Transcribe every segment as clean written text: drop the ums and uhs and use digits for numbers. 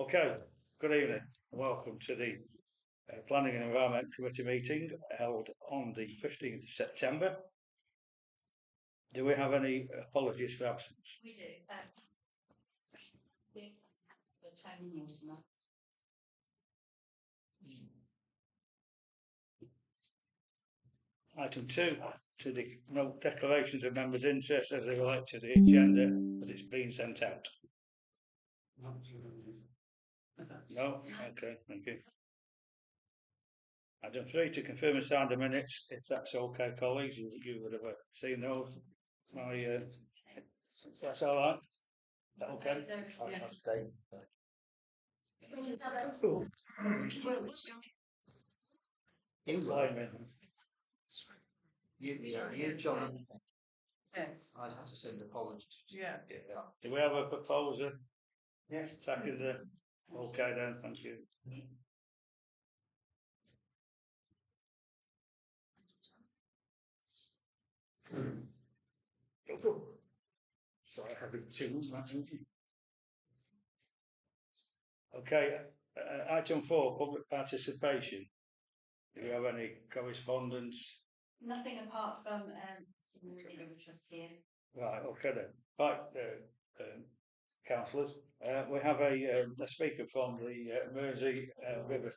Okay, good evening and welcome to the Planning and Environment Committee meeting held on the 15th of September. Do we have any apologies for absence? We do. The Tony Newsner. Item 2, to the declarations of members' interest as they relate to the agenda as it's been sent out. No? Okay, thank you. Item 3, to confirm and sign the minutes, if that's okay, colleagues. You would have seen those. That's all right. Okay. I'll stay. England. You, John. Yes. I'd have to send apologies. Yeah. Do we have a proposer? Yes. Second. Okay then, thank you. Sorry, having two. Okay, item 4, public participation. Do you have any correspondence? Nothing apart from some River Trust here. Right, okay then. Right, councillors, we have a speaker from the Mersey River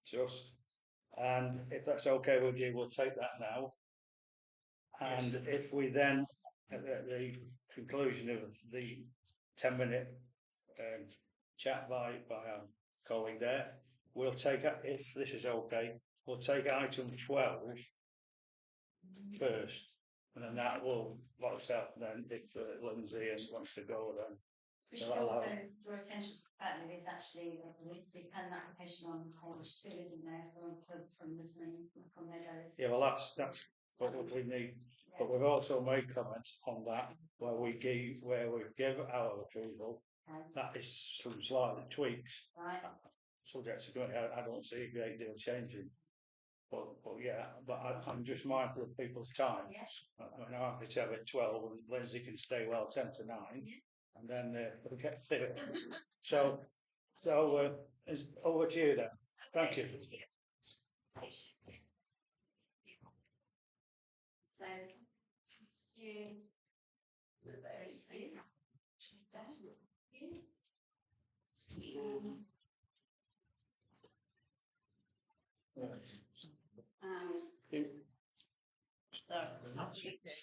Trust, and if that's okay with you, we'll take that now. And yes. If we then, at the conclusion of the 10-minute chat by our colleague there, we'll take, if this is okay, we'll take item 12 first, and then that will box up then if Lindsay wants to go then. We should also draw attention to the fact that there's actually a listed pen application on page 2, isn't there, from listening from Meadows. Yeah, well that's what we need. Yeah. But we've also made comments on that where we give our approval. Okay. That is some slight tweaks. Right. Subject to going, I don't see a great deal changing. But I'm just mindful of people's time. Yes. I'm happy to have it 12 and Lindsay can stay well 10 to 9. Yeah. And then we'll get to it. So it's over to you then. Thank you. So, students, very soon.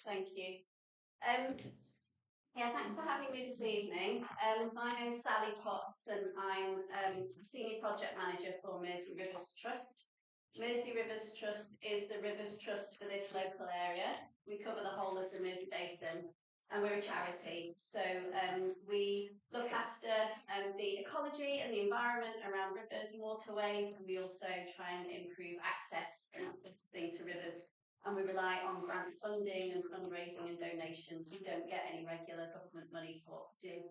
Thank you. Yeah, thanks for having me this evening. My name's Sally Potts and I'm Senior Project Manager for Mersey Rivers Trust. Mersey Rivers Trust is the Rivers Trust for this local area. We cover the whole of the Mersey Basin and we're a charity. So we look after the ecology and the environment around rivers and waterways, and we also try and improve access to rivers. And we rely on grant funding and fundraising and donations. We don't get any regular government money for what we do.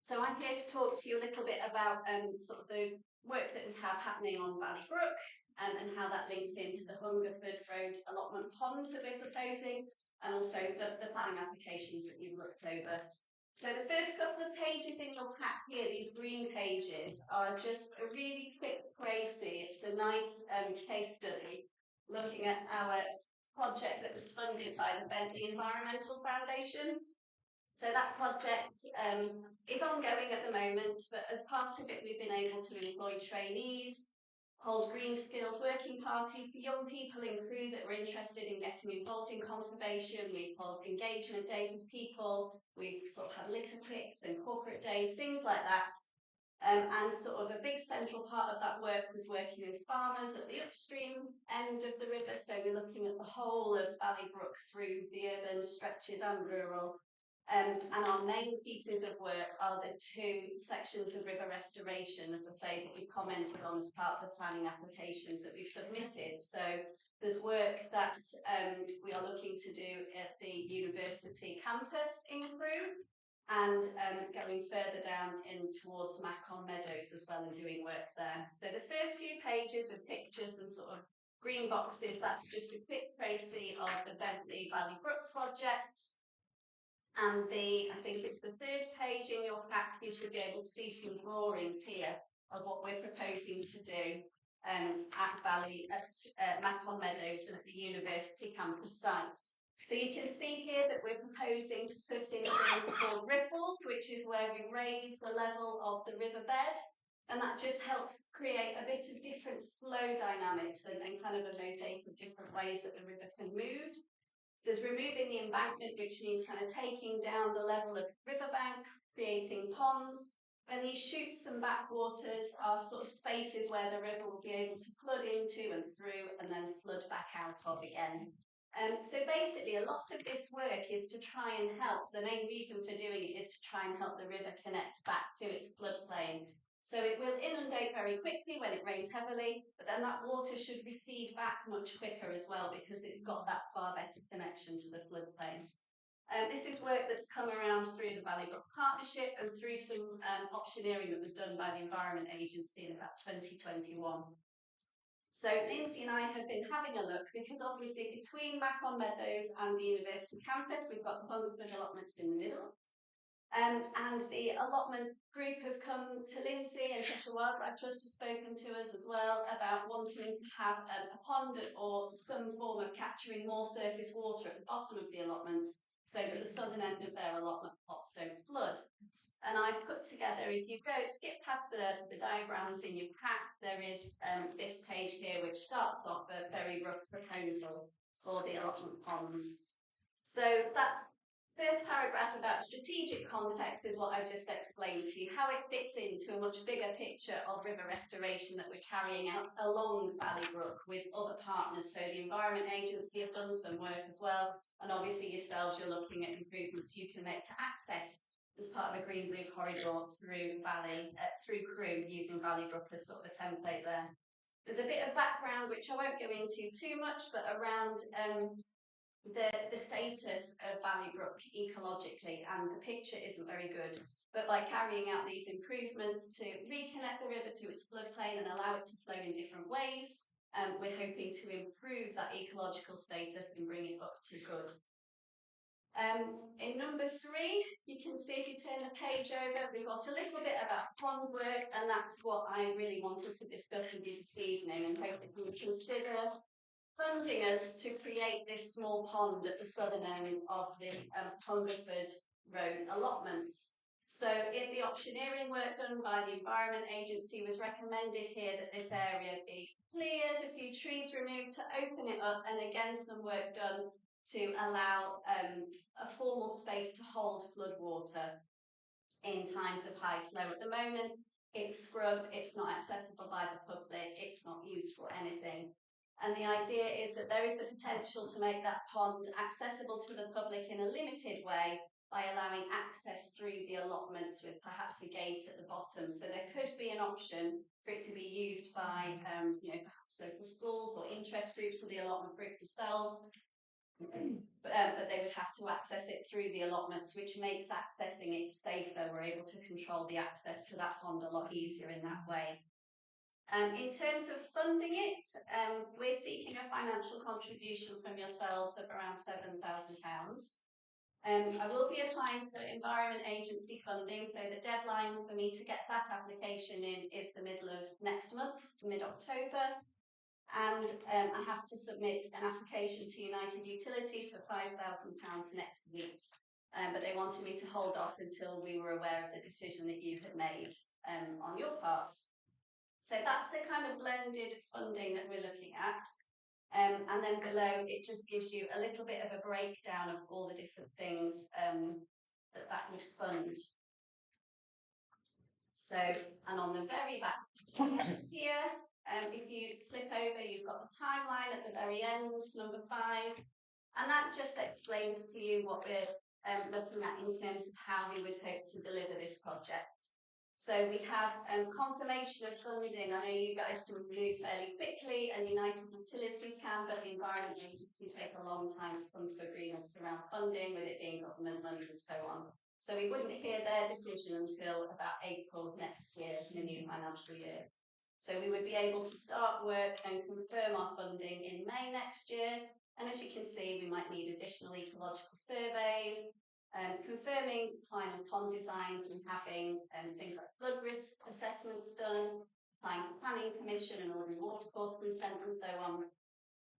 So I'm here to talk to you a little bit about sort of the work that we have happening on Valley Brook and how that links into the Hungerford Road allotment pond that we're proposing, and also the planning applications that you've looked over. So the first couple of pages in your pack here, these green pages, are just a really quick précis. It's a nice case study looking at our project that was funded by the Bentley Environmental Foundation. So that project is ongoing at the moment, but as part of it we've been able to employ trainees, hold green skills working parties for young people in Crewe that were interested in getting involved in conservation. We've held engagement days with people, we've sort of had litter picks and corporate days, things like that. And sort of a big central part of that work was working with farmers at the upstream end of the river. So we're looking at the whole of Valley Brook through the urban stretches and rural. And our main pieces of work are the 2 sections of river restoration, as I say, that we've commented on as part of the planning applications that we've submitted. So there's work that we are looking to do at the university campus in Crewe, and going further down in towards Macon Meadows as well and doing work there. So the first few pages with pictures and sort of green boxes, that's just a quick précis of the Bentley Valley Brook project. And I think it's the third page in your pack, you should be able to see some drawings here of what we're proposing to do at Macon Meadows and at the university campus site. So you can see here that we're proposing to put in things called riffles, which is where we raise the level of the riverbed, and that just helps create a bit of different flow dynamics and kind of a mosaic of different ways that the river can move. There's removing the embankment, which means kind of taking down the level of riverbank, creating ponds, and these chutes and backwaters are sort of spaces where the river will be able to flood into and through and then flood back out of again. So basically a lot of this work is to try and help, the main reason for doing it is to try and help the river connect back to its floodplain. So it will inundate very quickly when it rains heavily, but then that water should recede back much quicker as well because it's got that far better connection to the floodplain. This is work that's come around through the Valleybrook Partnership and through some optioneering that was done by the Environment Agency in about 2021. So Lindsay and I have been having a look because obviously between Macon Meadows and the university campus, we've got the Hungerford allotments in the middle. And the allotment group have come to Lindsay, and Cheshire Wildlife Trust have spoken to us as well about wanting to have a pond or some form of capturing more surface water at the bottom of the allotments so that the southern end of their allotment plots don't flood. And I've put together, if you go skip past the diagrams in your pack, there is this page here which starts off a very rough proposal for the allotment ponds. So that first paragraph about strategic context is what I've just explained to you, how it fits into a much bigger picture of river restoration that we're carrying out along Valleybrook with other partners. So the Environment Agency have done some work as well, and obviously yourselves, you're looking at improvements you can make to access as part of a green blue corridor through Crewe, using Valleybrook as sort of a template there. There's a bit of background which I won't go into too much, but around the status of Valleybrook ecologically, and the picture isn't very good. But by carrying out these improvements to reconnect the river to its floodplain and allow it to flow in different ways, we're hoping to improve that ecological status and bring it up to good. In number 3, you can see if you turn the page over, we've got a little bit about pond work, and that's what I really wanted to discuss with you this evening, and hope that you would consider funding us to create this small pond at the southern end of the Hungerford Road allotments. So in the optioneering work done by the Environment Agency was recommended here that this area be cleared, a few trees removed to open it up, and again some work done to allow a formal space to hold flood water in times of high flow. At the moment it's scrub, it's not accessible by the public, it's not used for anything. And the idea is that there is the potential to make that pond accessible to the public in a limited way by allowing access through the allotments with perhaps a gate at the bottom. So there could be an option for it to be used by perhaps local schools or interest groups or the allotment group themselves. But they would have to access it through the allotments, which makes accessing it safer. We're able to control the access to that pond a lot easier in that way. In terms of funding it, we're seeking a financial contribution from yourselves of around £7,000. I will be applying for Environment Agency funding, so the deadline for me to get that application in is the middle of next month, mid-October. And I have to submit an application to United Utilities for £5,000 next week. But they wanted me to hold off until we were aware of the decision that you had made on your part. So that's the kind of blended funding that we're looking at. And then below, it just gives you a little bit of a breakdown of all the different things that would fund. So, and on the very back here, if you flip over, you've got the timeline at the very end, number 5. And that just explains to you what we're looking at in terms of how we would hope to deliver this project. So we have confirmation of funding. I know you guys can move fairly quickly and United Utilities can, but the Environment Agency take a long time to come to agreements around funding, with it being government money and so on. So we wouldn't hear their decision until about April next year, in the new financial year. So we would be able to start work and confirm our funding in May next year. And as you can see, we might need additional ecological surveys, confirming final pond designs and having things like flood risk assessments done, applying for planning permission and ordering watercourse consent and so on.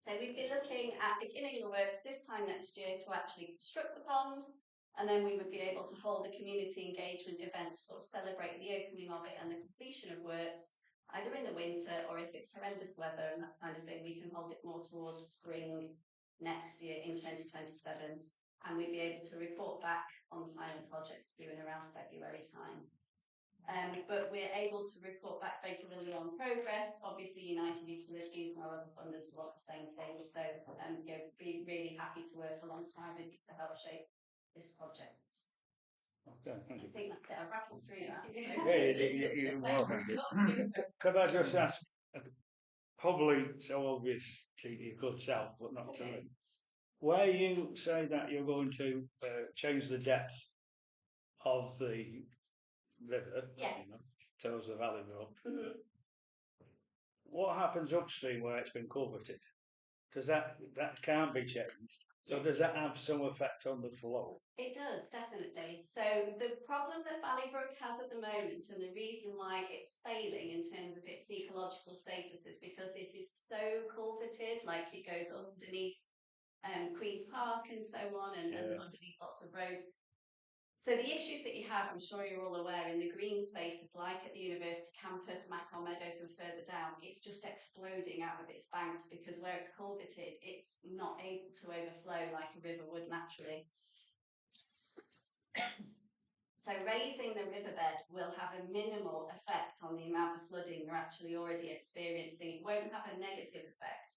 So we'd be looking at beginning the works this time next year to actually construct the pond, and then we would be able to hold a community engagement event to sort of celebrate the opening of it and the completion of works, either in the winter or if it's horrendous weather and that kind of thing, we can hold it more towards spring next year in 2027. And we'd be able to report back on the final project due in around February time. But we're able to report back regularly on progress. Obviously, United Utilities and our other funders want the same thing. So, be really happy to work alongside you to help shape this project. Okay, thank you. I think that's it. I rattled through that. So. Yeah, you're welcome. Could I just ask, probably so obvious to your good self, but not to me. Where you say that you're going to change the depth of the river, Yeah. towards the valley road, Mm-hmm. what happens upstream where it's been culverted? Does that can't be changed? So does that have some effect on the flow? It does, definitely. So the problem that Valleybrook has at the moment, and the reason why it's failing in terms of its ecological status, is because it is so culverted, like it goes underneath Queen's Park and so on, and underneath lots of roads. So the issues that you have, I'm sure you're all aware, in the green spaces like at the university campus, Macon Meadows and further down, it's just exploding out of its banks because where it's culverted, it's not able to overflow like a river would naturally. So raising the riverbed will have a minimal effect on the amount of flooding you're actually already experiencing. It won't have a negative effect.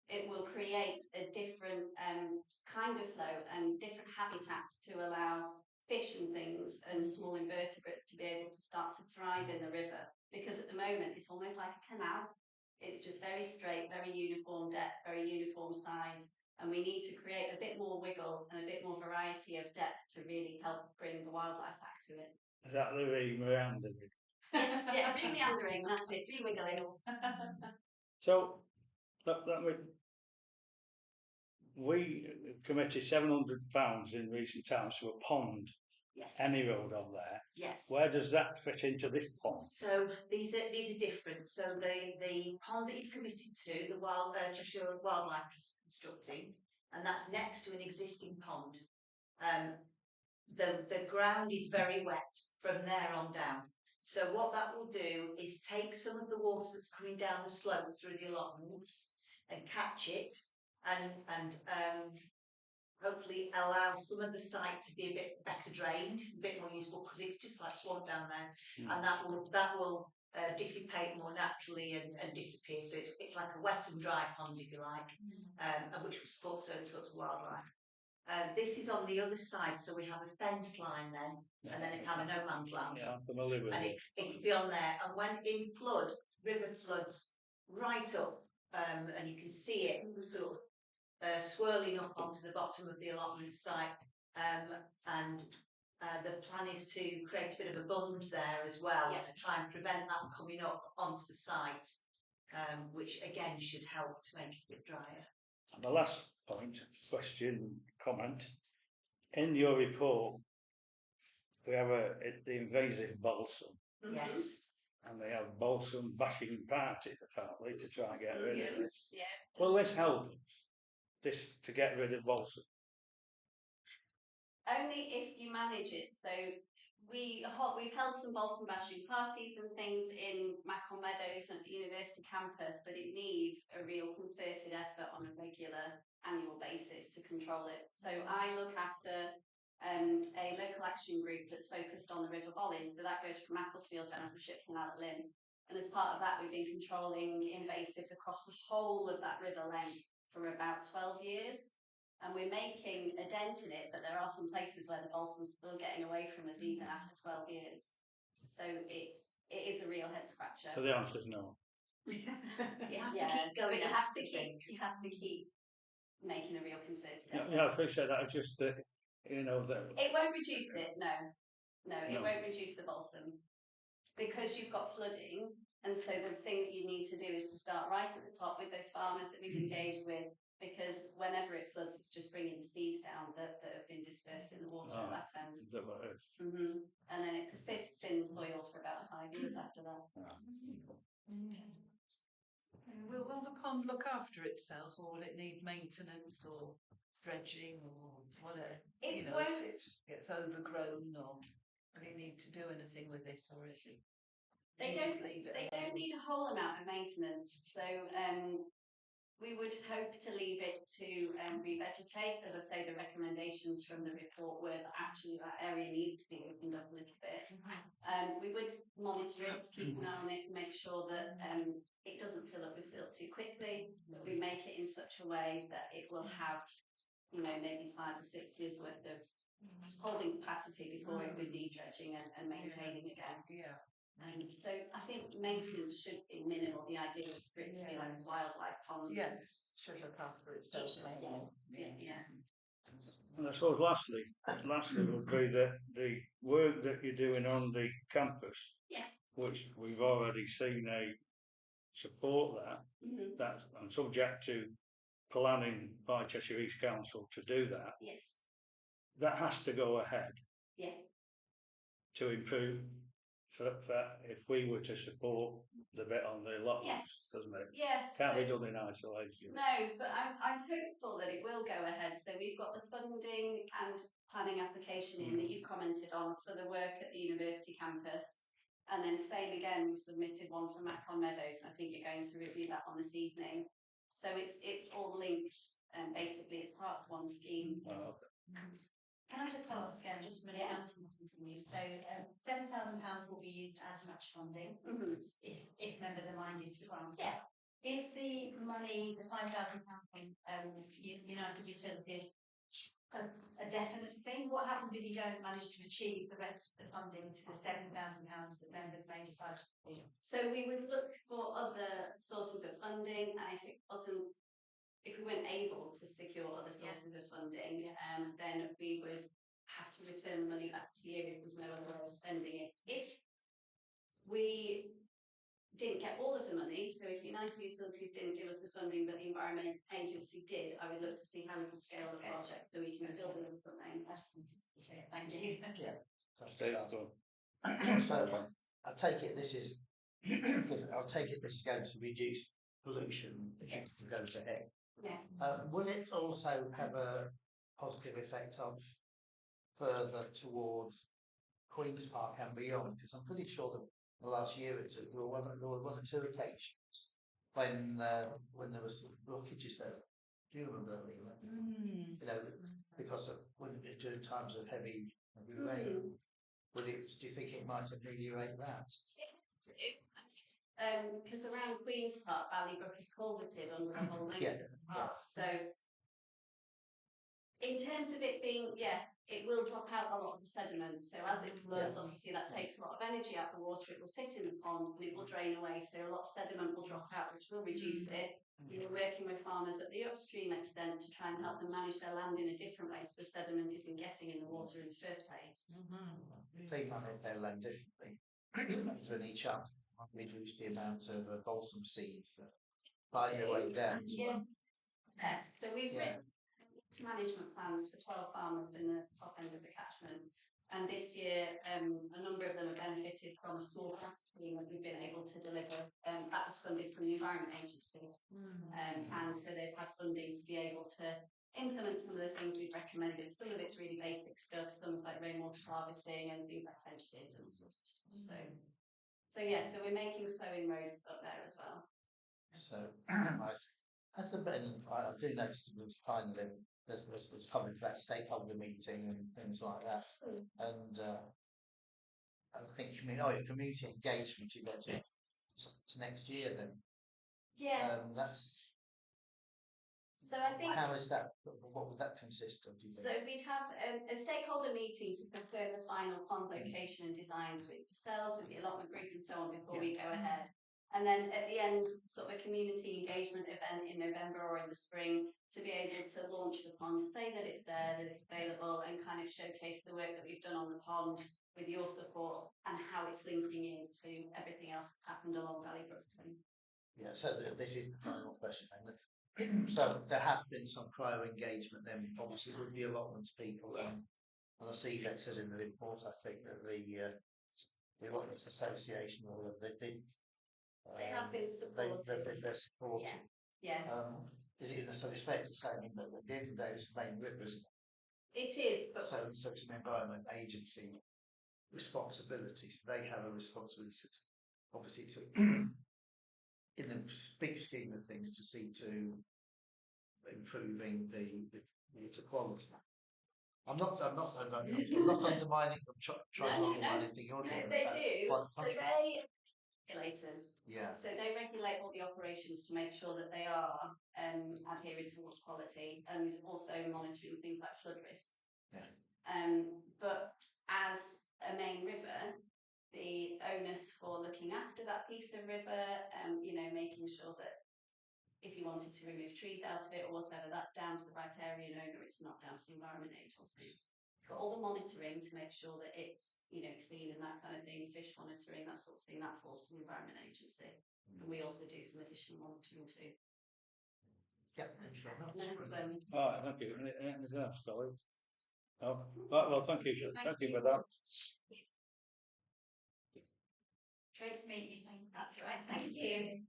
It will create a different kind of flow and different habitats to allow fish and things and small invertebrates to be able to start to thrive in the river. Because at the moment, it's almost like a canal. It's just very straight, very uniform depth, very uniform size. And we need to create a bit more wiggle and a bit more variety of depth to really help bring the wildlife back to it. Is that the re-meandering? Yes, yeah, re-meandering, that's it, re-wiggling. So we committed £700 in recent times to a pond, Yes. any road on there. Yes. Where does that fit into this pond? So these are different. So the pond that you've committed to, the Cheshire Wildlife Trust constructing, and that's next to an existing pond. The ground is very wet from there on down. So what that will do is take some of the water that's coming down the slope through the allotments and catch it and hopefully allow some of the site to be a bit better drained, a bit more useful, because it's just like swamp down there, and that will dissipate more naturally and disappear. So it's like a wet and dry pond, if you like, and which will support certain sorts of wildlife. This is on the other side, so we have a fence line then, and then it kind of no man's land. Yeah, I'm familiar with And it. it could be on there. And when in flood, river floods right up, and you can see it sort of swirling up onto the bottom of the allotment site. And the plan is to create a bit of a bund there as well, to try and prevent that coming up onto the site, which again should help to make it a bit drier. And the last point, question, comment. In your report, we have the invasive balsam. Yes. And they have balsam bashing parties apparently to try and get rid of this. Yeah. Will this help us to get rid of balsam? Only if you manage it. So we've held some balsam bashing parties and things in Macon Meadows and at the university campus, but it needs a real concerted effort on a regular annual basis to control it. So I look after a local action group that's focused on the River Bollin. So that goes from Macclesfield down to Ship Canal at Lynn. And as part of that, we've been controlling invasives across the whole of that river length for about 12 years. And we're making a dent in it, but there are some places where the balsam's still getting away from us even after 12 years. So it is a real head scratcher. So the answer is no. You have to keep going. You have to keep making a real concerted effort. Yeah, I appreciate that. It's just that that it won't reduce it. No, it won't reduce the balsam because you've got flooding. And so the thing that you need to do is to start right at the top with those farmers that we've engaged with. because whenever it floods, it's just bringing the seeds down that have been dispersed in the water at Ah. that end. Is that what it is? And then it persists in the soil for about 5 years after that. Will the pond look after itself, or will it need maintenance or dredging or whatever? It You know, won't- if it gets overgrown, or will you need to do anything with it, or is it? do They you just leave it They alone? don't need a whole amount of maintenance, so we would hope to leave it to revegetate. As I say, the recommendations from the report were that actually that area needs to be opened up a little bit. We would monitor it, keep an eye on it, make sure that it doesn't fill up with silt too quickly, that we make it in such a way that it will have, you know, maybe 5 or 6 years worth of holding capacity before it would need dredging and maintaining again. Yeah. So I think maintenance should be minimal. The idea is for it to be like a wildlife pond. Yes, should look after itself. Should, yeah. And I suppose lastly would be the work that you're doing on the campus, Yes. which we've already seen support that. That's I'm subject to planning by Cheshire East Council to do that. Yes. That has to go ahead Yeah. to improve for if we were to support the bit on the allotments, Yes. doesn't it? Yeah. Can't be So, done in isolation. no, but I'm hopeful that it will go ahead. So we've got the funding and planning application in that you commented on for the work at the university campus. And then same again, we've submitted one for Macon Meadows, and I think you're going to review that on this evening. So it's all linked, and basically it's part of one scheme. Oh, Can I just ask, just from an Yeah. accounting point of view, so £7,000 will be used as match funding if members are minded to grant it. Yeah. Is the money, the £5,000 from United Utilities, a definite thing? What happens if you don't manage to achieve the rest of the funding to the £7,000 that members may decide to do? So we would look for other sources of funding, and if we weren't able to secure other sources of funding, then we would have to return the money back to you if there's no other way of spending it. If we didn't get all of the money, so if United Utilities didn't give us the funding but the Environment Agency did, I would look to see how we can scale the project so we can still deliver something. I just wanted to be clear. Thank you. So I take it this is going to reduce pollution if Yes. it goes ahead. Yeah. Will it also have a positive effect on further towards Queen's Park and beyond? Because I'm pretty sure that the last year or two there were one or two occasions when there was blockages there. Do you remember? You know, because of during times of heavy rain. Do you think it might ameliorate that? Because around Queen's Park, Valley Brook is culverted under the whole length of the park. So in terms of it being, it will drop out a lot of the sediment. So as it floods, obviously that takes a lot of energy out of the water. It will sit in the pond and it will drain away. So a lot of sediment will drop out, which will reduce it. We're working with farmers at the upstream extent to try and help them manage their land in a different way so the sediment isn't getting in the water in the first place. They manage their land differently. Is there any chance we reduce the amount of balsam seeds that find their way down as well? Yes, so we've written management plans for 12 farmers in the top end of the catchment. And this year, a number of them have benefited from a small grant scheme that we've been able to deliver. That was funded from the Environment Agency. And so they've had funding to be able to implement some of the things we've recommended. Some of it's really basic stuff, some is like rainwater harvesting and things like fences and all sorts of stuff. So we're making slow inroads up there as well. So as the I do notice that finally there's coming to that stakeholder meeting and things like that. And I think community engagement you got to next year then. Yeah. That's So I think how is that? What would that consist of? Do you so think? we'd have a stakeholder meeting to confirm the final pond location and designs with yourselves, with the allotment group and so on before we go ahead. And then at the end, sort of a community engagement event in November or in the spring to be able to launch the pond, say that it's there, that it's available, and kind of showcase the work that we've done on the pond with your support and how it's linking into everything else that's happened along Valley Brook. Yeah, so this is the final question then. So there has been some prior engagement then, obviously with the allotments people, and I see that says in the report, I think that the allotments association, or They have been supportive. they're supported. Yeah, Is it, so it's fair to say that at the end of the day, it's the main rivers, it is, but so it's an environment agency responsibility, so they have a responsibility to, obviously to, in the big scheme of things, to see to improving the water quality. I'm not undermining, trying No, to no, undermine anything you're no, doing. they but do. quite So the contrary. they regulators. Yeah, So they regulate all the operations to make sure that they are adhering to water quality and also monitoring things like flood risk. Yeah. But as a main river, the onus for looking after that piece of river, making sure that if you wanted to remove trees out of it or whatever, that's down to the riparian owner, it's not down to the environment agency. But all the monitoring to make sure that it's, clean and that kind of thing, fish monitoring, that sort of thing, that falls to the environment agency. And we also do some additional monitoring too. yeah, thank you very much. No problem. All right, thank you. Anything else, Dolly? No? Right, well, thank you for that. Great to meet you. That's right, thank you.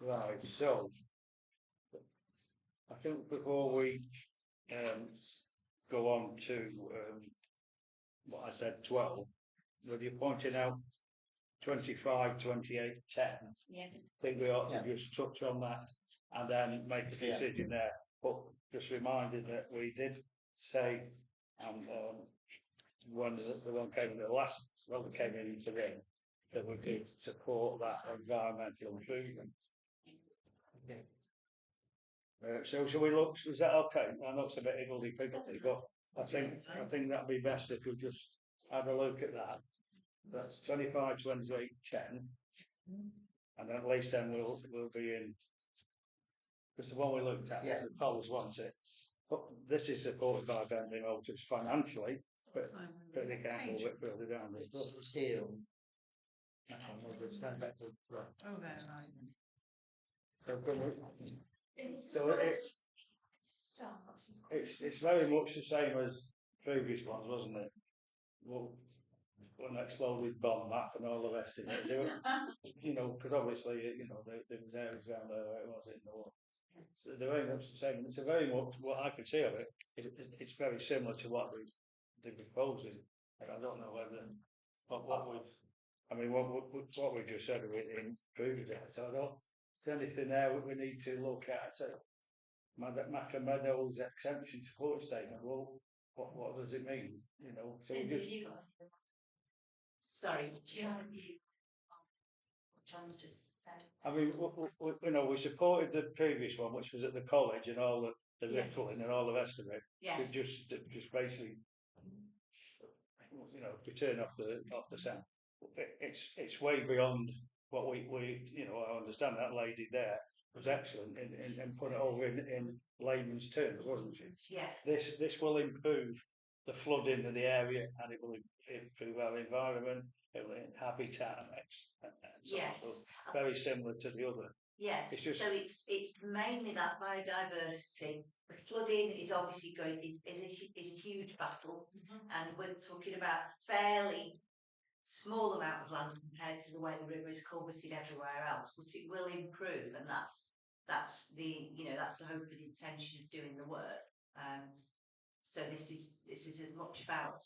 Right, so I think before we go on to what I said 12, with you pointing out 25, 28, 10, Yeah. I think we ought to Yeah. just touch on that and then make a decision there. But just reminded that we did say, and when the one came in, the last one that came in today, that we did support that environmental improvement. So shall we look? Is that okay? I know it's a bit higgledy-piggledy, but I think that'd be best if we just have a look at that. That's 25, 28, 10, and at least then we'll be in. Because the one we looked at, Yeah. the Coles wants it. But this is supported by Bentley Motors financially, but they can't move it further down. It's steel. It's going back to, right. Oh, there, right. So it's very much the same as previous ones, wasn't it? Well, when exploded bomb that and all the rest of it, because obviously, there was areas around there where it was in the war. So they're very much the same. It's a very much what I can see of it. It's very similar to what they're proposing. And I don't know whether what we just said we improved it. So I don't. Is there anything there we need to look at? So Macca Meadows exemption support statement. Well, what does it mean? So we just. Sorry, do you have a view on what John's just said? I mean, we supported the previous one, which was at the college and all the Yes. riffling and all the rest of it. Yes. Just basically, to turn off the sound. It's way beyond what we I understand that lady there was excellent and put it over in layman's terms, wasn't she? Yes. This will improve the flooding in the area and it will improve our environment, it will habitat and so on. Yes. So very similar to the other. Yeah, It's just so it's mainly that biodiversity. The flooding is obviously is a huge battle, and we're talking about a fairly small amount of land compared to the way the river is culverted everywhere else, but it will improve, and that's the hope and intention of doing the work. So this is as much about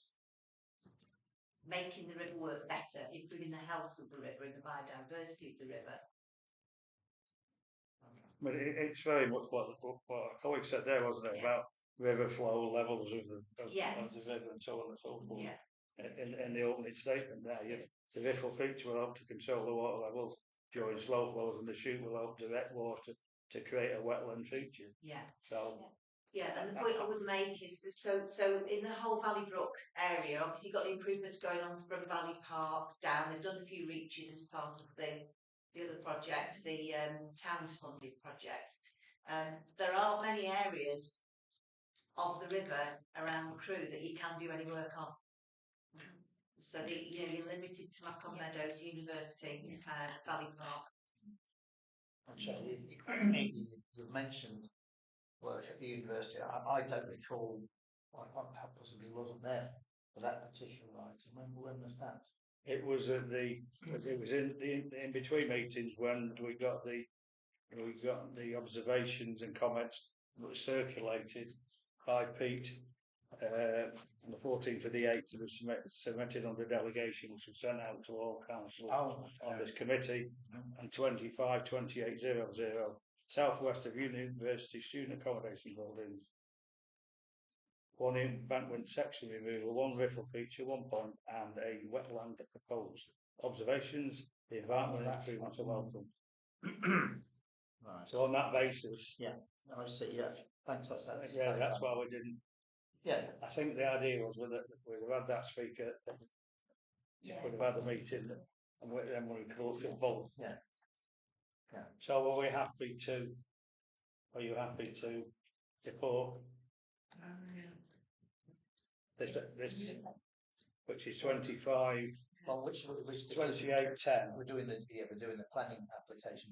making the river work better, improving the health of the river and the biodiversity of the river. But it's very much what a colleague said there, wasn't it, about river flow levels of the river and so on and so forth. Yeah. In the opening statement there, the riffle feature will help to control the water levels during slow flows, and the chute will help direct water to create a wetland feature. Yeah. So. Yeah, and the point I would make is that so in the whole Valley Brook area, obviously you've got the improvements going on from Valley Park down. They've done a few reaches as part of the other project, the Towns funded project. There are many areas of the river around Crewe that you can do any work on. So you're limited to Macon Meadows, University, Valley Park. Actually, you've mentioned work at the university. I don't recall, I possibly wasn't there for that particular item. When was that? It was in in between meetings when we got the observations and comments that were circulated by Pete on the 14th of the 8th. It was submitted under delegation, which was sent out to all council on this committee, and 25-2800 southwest of University student accommodation buildings. One embankment section removal, one riffle feature, 1 point, and a wetland proposed. Observations, the environment improvements are welcome. Right. So on that basis, I see. Yeah, thanks. That's that's why we didn't. Yeah, I think the idea was with it, we'd have had that speaker. If we'd have had the meeting, and then we could look at both. Yeah. So are we happy to? Are you happy to report this, which is 25, well, which 28-10? we're doing the planning application.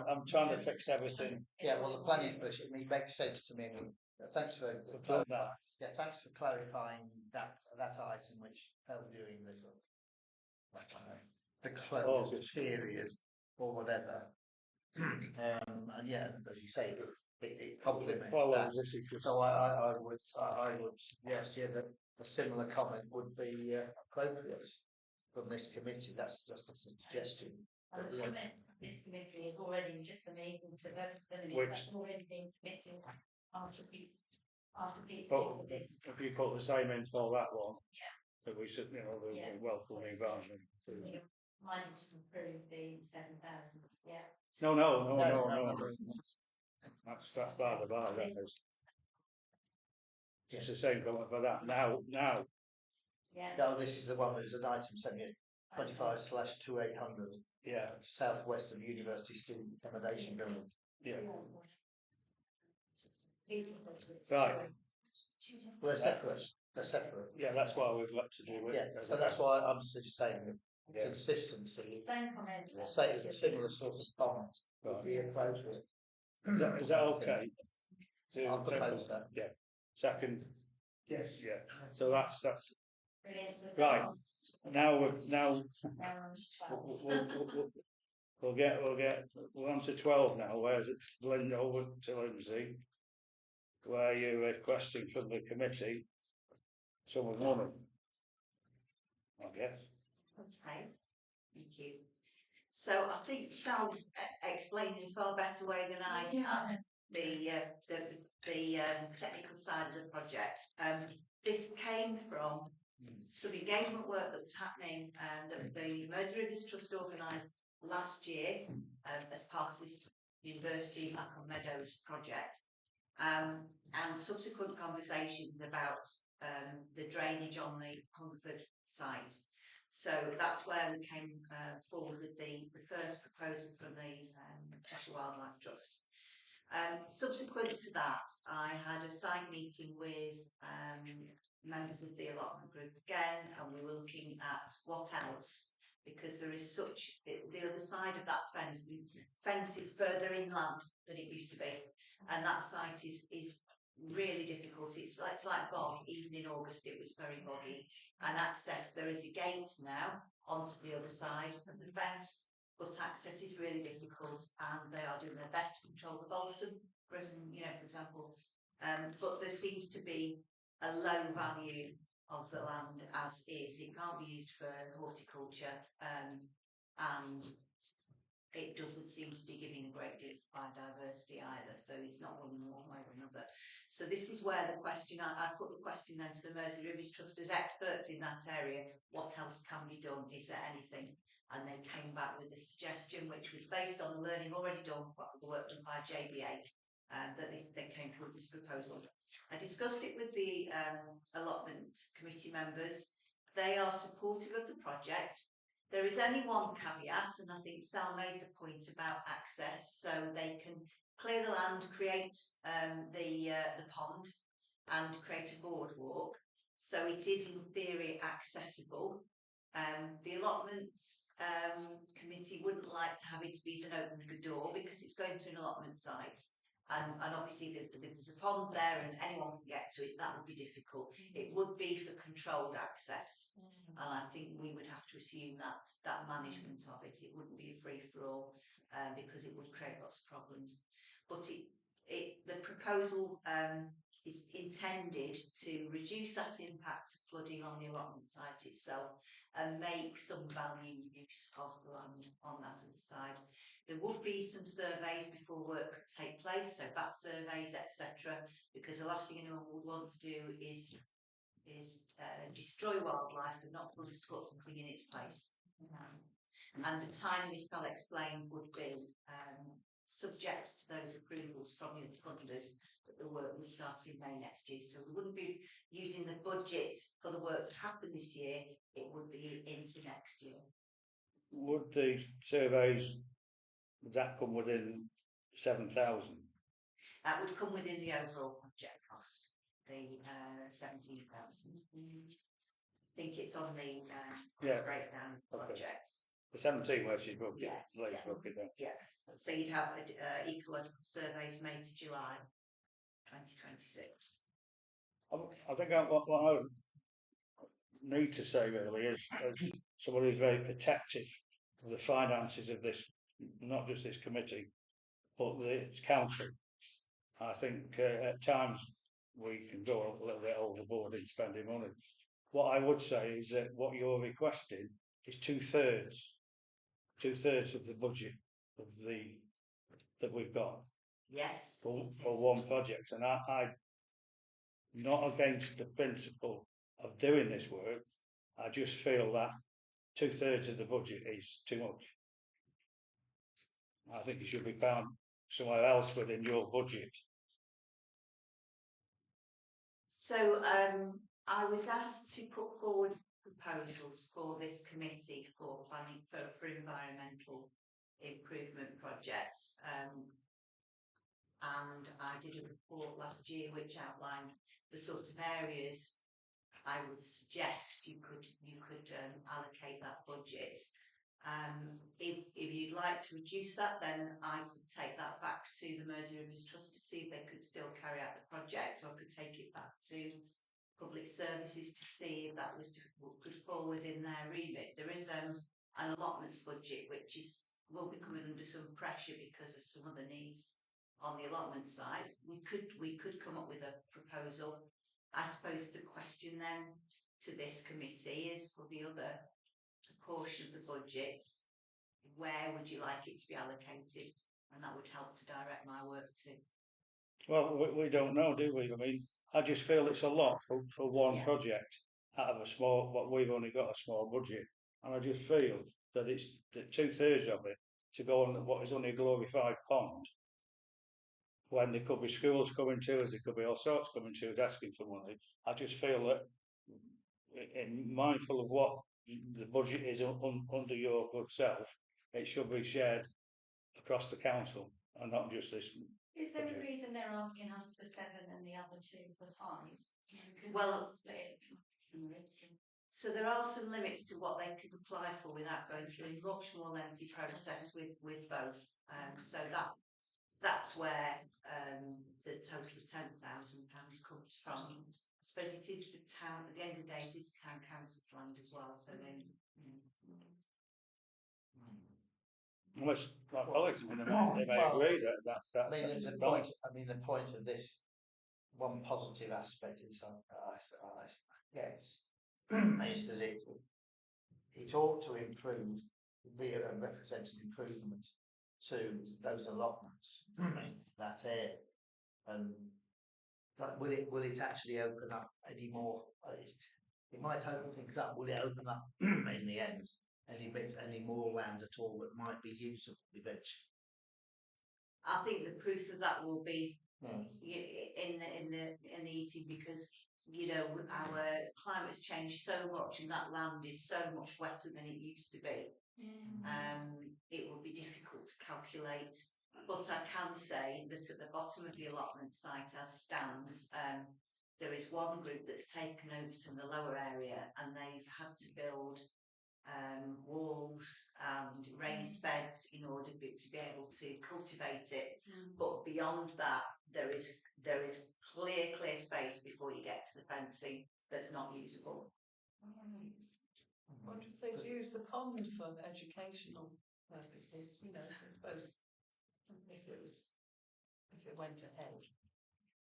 I'm trying to fix everything. Yeah, well, the planning application, it makes sense to me. Thanks for that. Yeah, thanks for clarifying that item which fell during the closed period or whatever. And yeah, as you say, it complements that. So I would suggest that a similar comment would be appropriate from this committee. That's just a suggestion. And the comment this committee is already just the meeting for those that's already been submitted after Pete's stated this. If you put the same in for that one, that we should, the welcome environment. Minded to improve the 7,000. Yeah. No. That's by the by. That is. It's the same comment for that. Now. Yeah. No, this is the one that is an item 25/2800. Yeah. Southwest of University Student Accommodation Building. Yeah. Right. Well, they're separate. Yeah, that's why we've got to do it. Yeah, so that's why I'm just saying that consistency. Same comments. Say it's a similar sort of comment. Would be appropriate. Is that okay? I'll propose that. Yeah. Second. Yes. Yeah. So that's Brilliant. So right. Now we're on to 12 now. Where's it? Linda, over to Lindsay, where you're requesting from the committee some of money, I guess. Okay, thank you. So I think Sal's explained in a far better way than I can the technical side of the project. This came from some engagement work that was happening and that the Mersey Rivers Trust organised last year as part of this University Macon Meadows project, and subsequent conversations about the drainage on the Hungerford site. So that's where we came forward with the first proposal from the Cheshire Wildlife Trust. Subsequent to that, I had a site meeting with members of the allotment group again, and we were looking at what else, because there is such, the other side of that fence, the fence is further inland than it used to be, and that site is really difficult. It's like bog. Even in August it was very boggy, and access, there is a gate now onto the other side of the fence, but access is really difficult, and they are doing their best to control the balsam for us, for example, but there seems to be a low value of the land as is. It can't be used for horticulture, and it doesn't seem to be giving a great deal of biodiversity either, so it's not one way or another. So this is where the question, I put the question then to the Mersey Rivers Trust as experts in that area, what else can be done, is there anything? And they came back with a suggestion which was based on the learning already done, the work done by JBA, that they came up with this proposal. I discussed it with the allotment committee members. They are supportive of the project. There is only one caveat, and I think Sal made the point about access, so they can clear the land, create the pond and create a boardwalk, So it is in theory accessible. The allotments committee wouldn't like to have it be as an open door because it's going through an allotment site. And obviously if there's a pond there and anyone can get to it, that would be difficult. It would be for controlled access. And I think we would have to assume that management of it wouldn't be a free-for-all because it would create lots of problems. But the proposal is intended to reduce that impact of flooding on the allotment site itself and make some value use of the land on that other side. There would be some surveys before work could take place, so bat surveys, etc. Because the last thing anyone would want to do is destroy wildlife and not put something in its place. And the timeliness I'll explain would be subject to those approvals from the funders that the work would start in May next year. So we wouldn't be using the budget for the work to happen this year, it would be into next year. Would the surveys, would that come within 7,000? That would come within the overall project cost, the 17,000. I think it's on the breakdown of projects. The 17 where she's booked it. Yes, Let's yeah. book it then. Yeah, so you'd have ecological surveys May to July 2026. I think what I need to say really is, as somebody who's very protective of the finances of this, not just this committee, but its council. I think at times we can go a little bit overboard in spending money. What I would say is that what you're requesting is 2/3 of the budget of that we've got. Yes, for it is. one project, and I'm not against the principle of doing this work. I just feel that 2/3 of the budget is too much. I think it should be found somewhere else within your budget. So I was asked to put forward proposals for this committee for planning for environmental improvement projects. And I did a report last year which outlined the sort of areas I would suggest you could allocate that budget. If you'd like to reduce that, then I could take that back to the Mersey Rivers Trust to see if they could still carry out the project, or I could take it back to Public Services to see if that could fall within their remit. There is an allotments budget which will be coming under some pressure because of some other needs on the allotment side. We could come up with a proposal. I suppose the question then to this committee is, for the other portion of the budget, where would you like it to be allocated? And that would help to direct my work too. Well, we don't know, do we? I mean, I just feel it's a lot for one project out of a small, what we've only got a small budget, and I just feel that it's that 2/3 of it to go on what is only a glorified pond, when there could be schools coming to us, there could be all sorts coming to us asking for money. I just feel that, mindful of what the budget is under your good self, it should be shared across the council and not just this. Is there a reason they're asking us for 7 and the other 2 for 5? Well, split. So there are some limits to what they could apply for without going through a much more lengthy process with both. So that's where the total of £10,000 comes from. I suppose it is the town, at the end of the day, it is town council's land as well. So then, Unless my colleagues, they may agree that that's. I mean, the point of this, one positive aspect is, I guess, is that it ought to improve, be a representative improvement to those allotments, that area, and that, will it actually open up any more? It might open things up. Will it open up in the end any more land at all that might be usable eventually? I think the proof of that will be in the eating, because our climate's changed so much and that land is so much wetter than it used to be. It will be difficult to calculate, but I can say that at the bottom of the allotment site as stands, there is one group that's taken over some of the lower area, and they've had to build walls and raised beds in order to be able to cultivate it. But beyond that, there is clear space before you get to the fencing that's not usable. What if they'd use the pond for educational purposes, you know, I suppose, if it went ahead.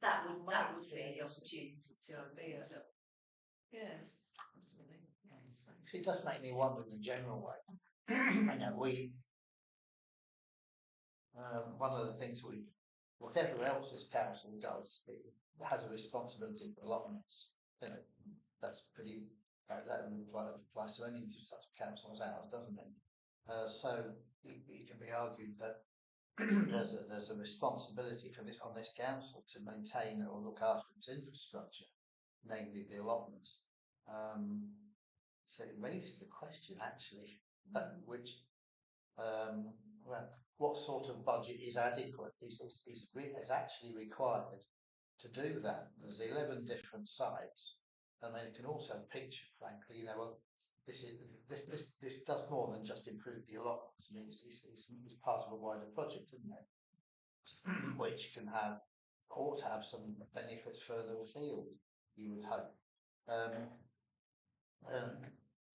That would be the opportunity to be open it up. Yes, absolutely. Yes. It does make me wonder in a general way. You know, one of the things whatever else this council does, it has a responsibility for allotments. You know, that's pretty, that applies to any such council as ours, doesn't it? So it can be argued that there's a responsibility on this council to maintain or look after its infrastructure, namely the allotments. So it raises the question actually, what sort of budget is adequate, is actually required to do that. There's 11 different sites. I mean, it can also picture, frankly, you know, well, this does more than just improve the allotments. I mean, it's part of a wider project, isn't it? Which ought to have some benefits further afield, you would hope.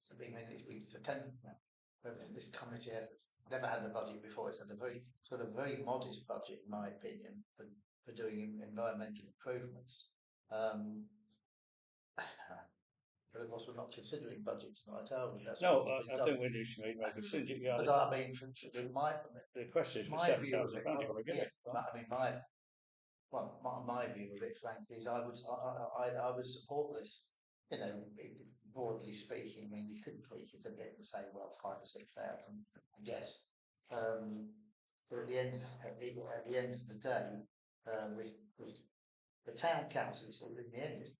So I mean, it's a 10th now. This committee has never had a budget before. It's had a very modest budget, in my opinion, for doing environmental improvements. But of course, we're not considering budget tonight, are we? No, I think we do should make a decision. Yeah, but I mean, from the question is for my view of £7,000. it, I mean, my view of it, frankly, is I would support this. You know, broadly speaking, I mean, you couldn't tweak it a bit and say, well, 5,000 or 6,000, I guess. But at the end of the day, the town council in the end is.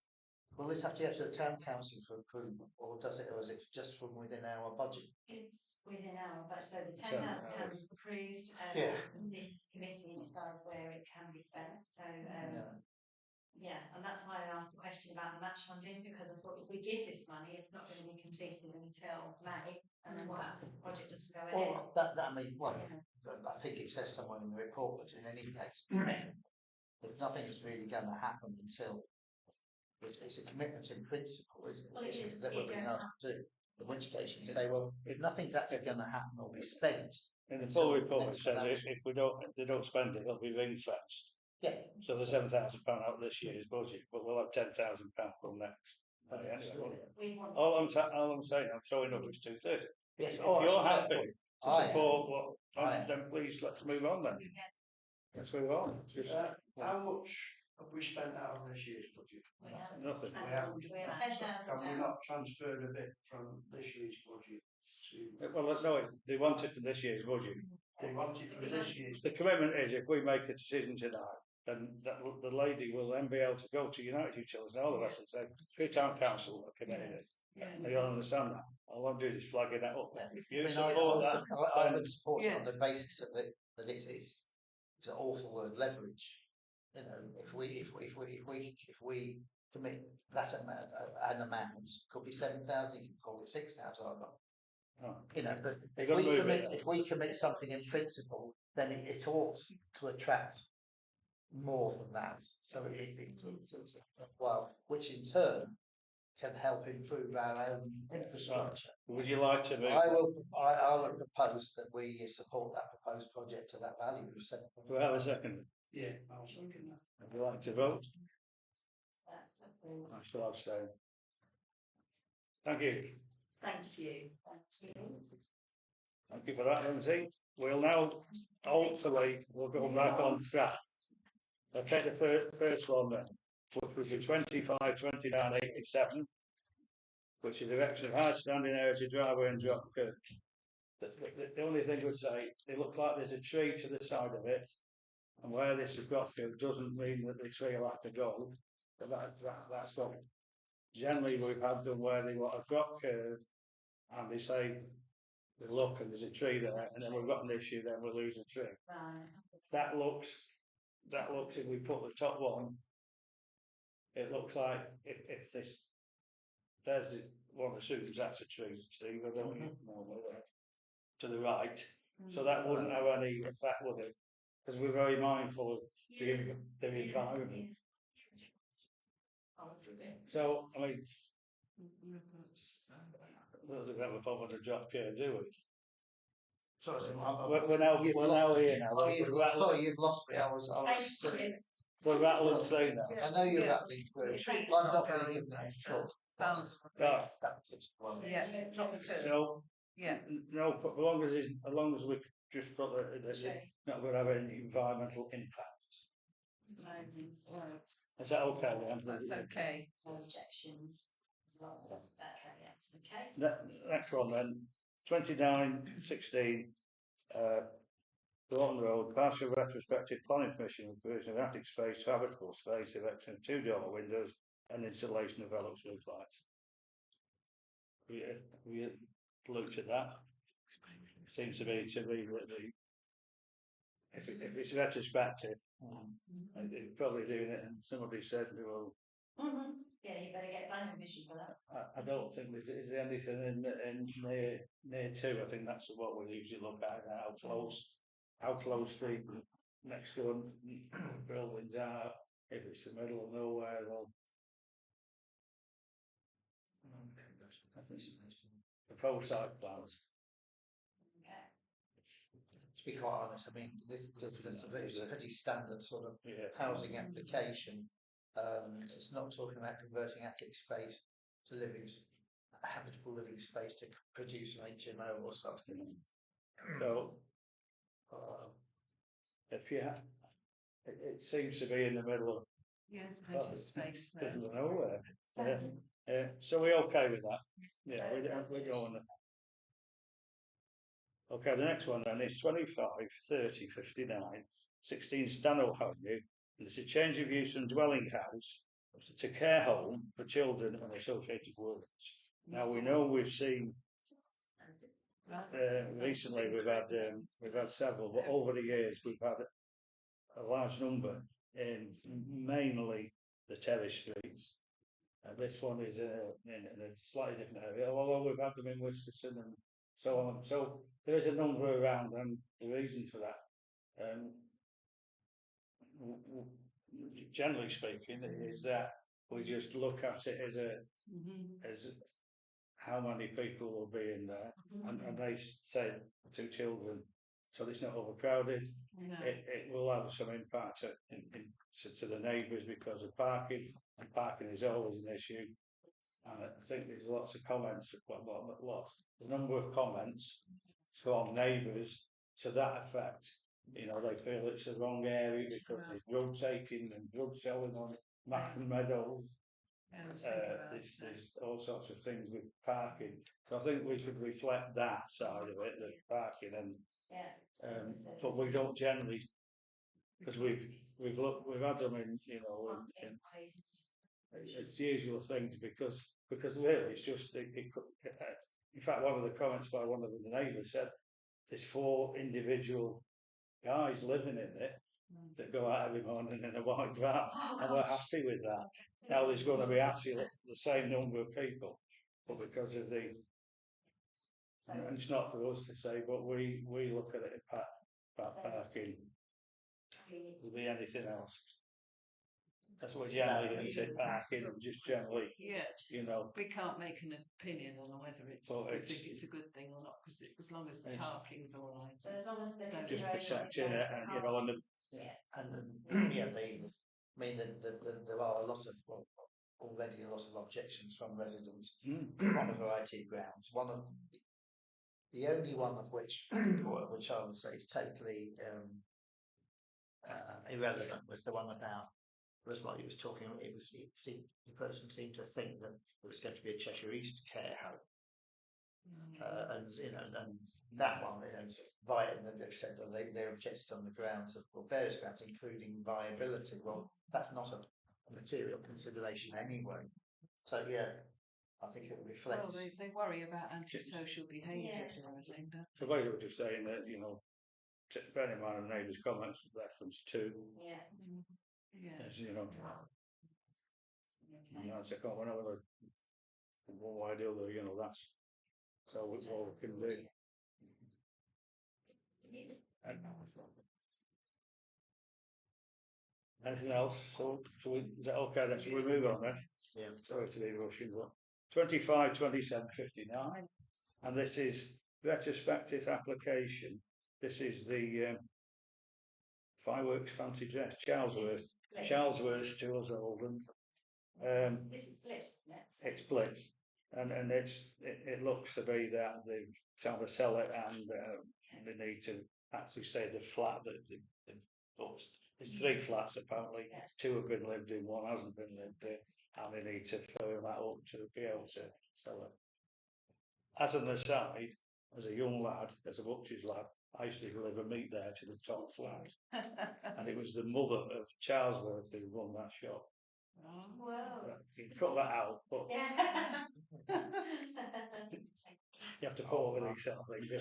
Will this have to go to the town council for approval, or is it just from within our budget? It's within our budget, so the £10,000 is approved, this committee decides where it can be spent, so yeah, and that's why I asked the question about the match funding, because I thought if we give this money, it's not going to be completed until May, and then what happens if the project doesn't go ahead? Well, I mean, I think it says somewhere in the report, but in any case, if nothing's really going to happen until it's a commitment in principle, isn't it? Well, it is. That we're being asked to do. In which case you say, well, if nothing's actually going to happen or be spent, in the full report says if they don't spend it, it'll be ring fenced. Yeah. So the £7,000 out of this year's budget, but we'll have £10,000 from next. Anyway, all I'm saying, I'm throwing up is 230. Yes. If you're happy to support what, then please let's move on then. Let's move on. How much have we spent out of this year's budget? Nothing. We haven't. Can we not 10,000. transfer a bit from this year's budget to? Well, no, they want it for this year's budget. They want it for this year's. The commitment is if we make a decision tonight, then the lady will then be able to go to United Utilities and all the rest and say, three town council are committed it. You'll understand that. All I'm doing is flagging that up. If you support that, I would support it on the Yes. basis of it that it is the awful word leverage. You know, if we commit that amount, could be 7,000, you can call it 6,000. You know, but if we commit something in principle, then it ought to attract more than that. So it's which in turn can help improve our own infrastructure. Would you like to move? I will propose that we support that proposed project to that value of 7. Do I have a second? Yeah, I was thinking that. Would you like to vote? That's approved. I shall abstain. Thank you. Thank you. Thank you. Thank you for that, Lindsay. We'll now, hopefully, we'll go back on track. I'll take the first one then, which was the 25/29/87, which is the erection of hard standing areas of driveway and drop curb. The only thing would say, it looks like there's a tree to the side of it, and where this has got to doesn't mean that the tree will have to go. But that's what generally we've had done where they want a drop curve, and they say, they look and there's a tree there, and then we've got an issue, then we'll lose a tree. Right. That looks if we put the top one it looks like if this, there's one of Susan's, that's a tree, Steve, I don't know whether, to the right, so that wouldn't have any effect, would it? Because we're very mindful of the environment. So, I mean, we don't have a problem with the drop curve, do we? Sorry, We're now here now. Sorry, you've lost me. I was We're rattling through now. I know you're rattling through. I'm not really giving it a thought. Sounds. Right. Yeah, drop the curve. No, Yeah. no, as long as we just put not going to have any environmental impact. Slides and slides. Is that okay then? That's okay. No objections. As long as that, okay. Next one then, 29/16, Broughton Road, partial retrospective planning permission with provision of attic space, habitable space, erection of 2 dormer windows and installation of Velux roof lights. We looked at that. Seems to be the if it's retrospective, they're probably doing it, and somebody said, well, Yeah, you better get planning permission for that. I don't think is there anything in near to. I think that's what we usually look at, how close the next door buildings are. If it's the middle of nowhere, well, I think the proposed site plans. Okay. To be quite honest, I mean, this is a pretty standard sort of Yeah. housing application. It's not talking about converting attic space to habitable living space to produce an HMO or something. So, if you it seems to be in the middle of Yes, there's a space there. middle of nowhere. So we're okay with that. Yeah, we're going. Okay, the next one then is 25/30/59, 16 Stanhope Avenue. It's a change of use from dwelling house to care home for children and associated works. Now we know we've seen recently we've had several, but over the years we've had a large number in mainly the terrace streets. This one is in a slightly different area, although we've had them in Worcestershire and so on. So there is a number around, and the reason for that, generally speaking, is that we just look at it as how many people will be in there, and they say 2 children, so it's not overcrowded. No. It will have some impact to the neighbours because of parking, and parking is always an issue. And I think there's lots of comments, the number of comments from neighbours to that effect. You know, they feel it's the wrong area because there's road taking and road selling on Macklin Meadows. There's all sorts of things with parking. So I think we could reflect that side of it, the parking, and but we don't generally, because we've had them in, you know, it's the usual things because really it's just in fact one of the comments by one of the neighbours said there's 4 individual guys living in it that go out every morning in a white van, and we're happy with that. Now there's going to be actually the same number of people, but because of and it's not for us to say, but we look at it at parking. Will be anything else? That's what generally is it, parking, and just generally, Yeah, you know. we can't make an opinion on whether we think it's a good thing or not, because as long as the parking's all right. So as long as the Just consideration protecting it, and you know, there are a lot of already a lot of objections from residents on a variety of grounds. One of the only one of which I would say is totally irrelevant was the one about was what he was talking about. The person seemed to think that it was going to be a Cheshire East care home. And you know, and that one, they've said that they objected on the grounds of various grounds, including viability. Well, that's not a material consideration anyway. So yeah, I think it reflects. Well, they worry about antisocial behaviours and everything. So they were just saying that, you know, bearing in mind the neighbours' comments with reference to, Yeah. Yeah. as you know. And that's a comment over one way or the other, you know, that's all we can do. And anything else? Is that okay? Then shall we move on then? Yeah. Sorry to be rushing, but 25, 27, 59. And this is retrospective application. This is the fireworks fancy dress, Charlesworth to us Oldham. This is Blitz, isn't it? It's Blitz, and it looks to be that they're trying to sell it, and they need to actually say the flat that they bought. There's 3 flats apparently. Yeah. 2 have been lived in, 1 hasn't been lived in, and they need to firm that up to be able to sell it. As an aside, as a young lad, as a butcher's lad, I used to deliver meat there to the top flat, and it was the mother of Charlesworth who run that shop. Oh, Whoa. You can cut that out, but Yeah. you have to put over these sort of things.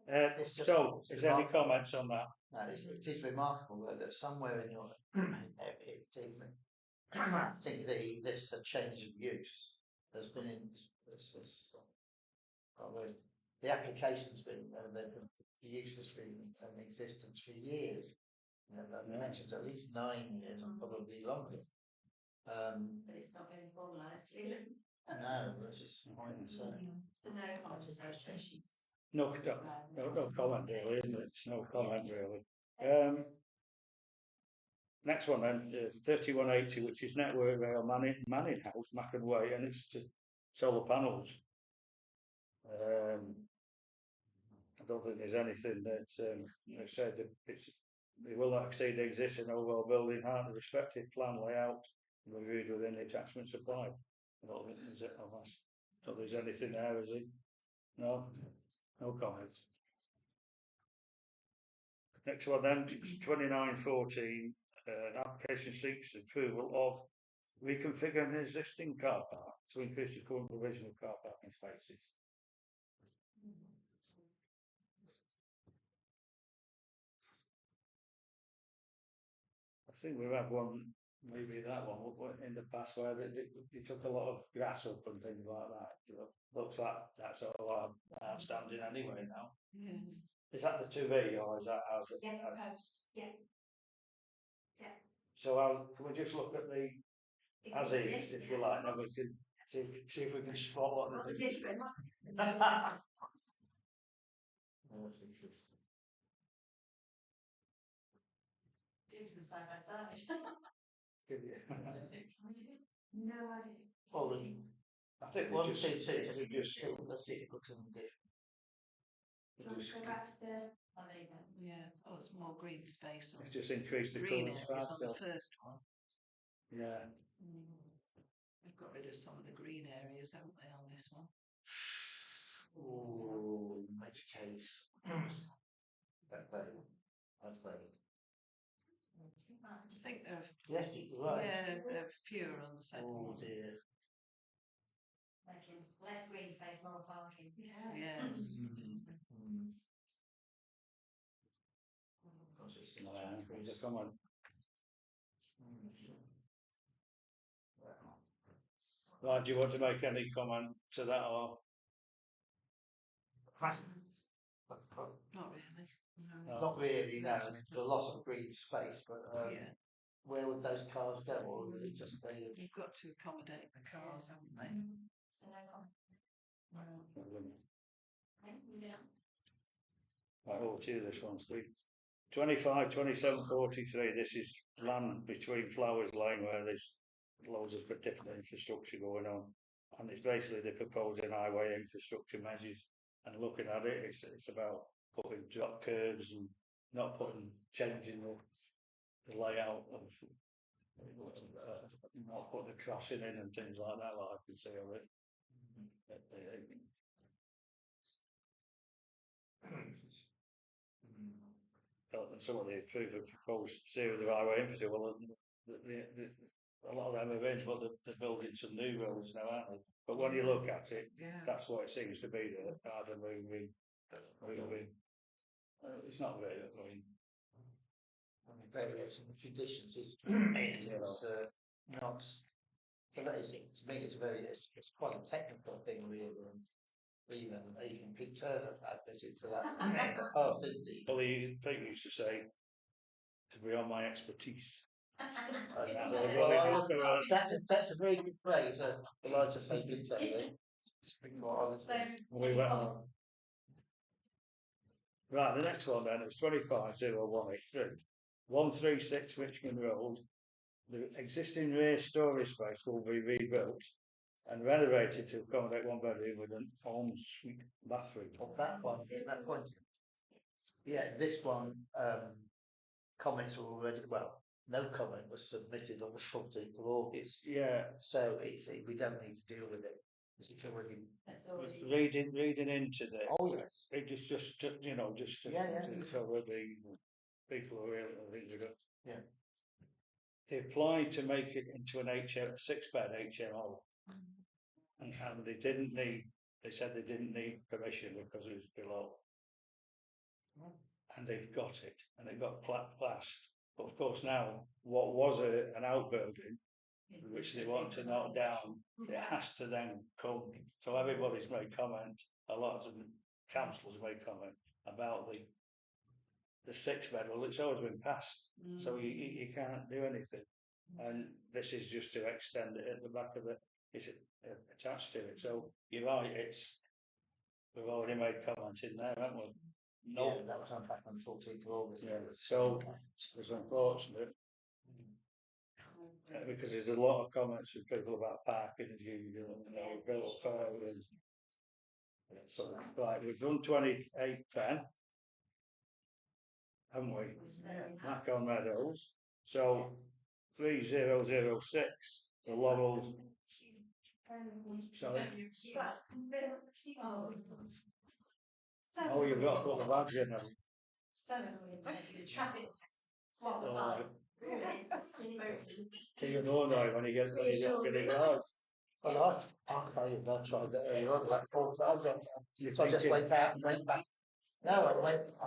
It's just- So, it's is there any remarkable. comments on that? No, it is remarkable though that somewhere in your, I think this change of use has been in the application's been the use has been in existence for years. You know, they mentioned at least 9 years, and probably longer. But it's not very formalised, really. No, it's just It's the no comment associations. No comment really, isn't it? It's no comment really. Next one then, 3180, which is Network Rail Manning House, Macken Way, and it's to solar panels. I don't think there's anything that they said that they will not exceed the existing overall building height, the respective plan layout reviewed within the attachment supplied. I don't think there's don't think there's anything there, is it? No comments. Next one then, 2914, an application seeks approval of reconfiguring an existing car park to increase the current provision of car parking spaces. I think we've had one, maybe that one in the past where they took a lot of grass up and things like that. You know, looks like that's all outstanding anyway now. yeah. Is that the 2B or is that out? Yeah, proposed, yeah. So can we just look at the as is, if you like, then we can see if we can spot what Spot the the difference. difference. That's interesting. Do them side by side. No idea. Well, I think one, we two, just, two, we just let's see if it looks any different. Do you want to go back to the, oh, there you go. Yeah, oh, it's more green space on it's just increased the green current areas space. on the first one. Yeah. We've got rid of some of the green areas, haven't they, on this one? Oh, major case. That they. I think they're Yes, you're right. yeah, they're fewer on the second Oh one. dear. Making less green space, more parking. Yes. Gosh, it's There's a comment. Right, do you want to make any comment to that or? Not really. No. Not really, no. I mean, Just there's a lot of green space, but yeah, where would those cars go, or is it just they? you've got to accommodate the cars, haven't they? So no comment. Right, over to you this one, Steve. 25, 27, 43, this is land between Flowers Lane where there's loads of different infrastructure going on. And it's basically they're proposing highway infrastructure measures, and looking at it, it's about putting drop curves and not changing the layout of not putting the crossing in and things like that, like I can see of it. Some of the proposed series of highway infrastructure, well, a lot of them have been, but they're building some new roads now, aren't they? But when you look at it, Yeah. that's what it seems to be. That either moving. It's not really. I mean, variation of conditions is it's not. So that is it. To me, it's quite a technical thing, really. And even Pete Turner admitted to that in the past, didn't he? Well, Pete used to say, to be on my expertise. That's a very good phrase. Elijah say Pete Turner. To be quite honest. We went on. Right, the next one then, it's 250183. 136 Richmond Road. The existing rear storage space will be rebuilt and renovated to accommodate one bedroom with an ensuite bathroom. Of that one, that point. Yeah, this one, comments were already, well, no comment was submitted on the 14th of August. Yeah. So we don't need to deal with it. It's already. That's already. Reading into the. Oh yes. It just you know, just to cover the people who are really good. Yeah. They applied to make it into an HM, 6-bed HMO. And they said they didn't need permission because it was below. And they've got it, and it got passed. But of course now, what was an outbuilding, which they want to knock down, it has to then come. So everybody's made comment, a lot of the councillors made comment about the 6-bed. Well, it's always been passed, so you can't do anything. And this is just to extend it at the back of it's attached to it. So you're right, we've already made comment in there, haven't we? No, yeah, that was back on 14th of August. Yeah, so it's unfortunate. Because there's a lot of comments from people about parking as usual, you know, built and so right, we've done 2810, haven't we? Macon Meadows. So 3006, the Laurels. Sorry. Oh, you've got to put the badge in now. Traffic. You know when you get it right. Well, I tried that earlier on about 4 times. So I just went out and went back. No, I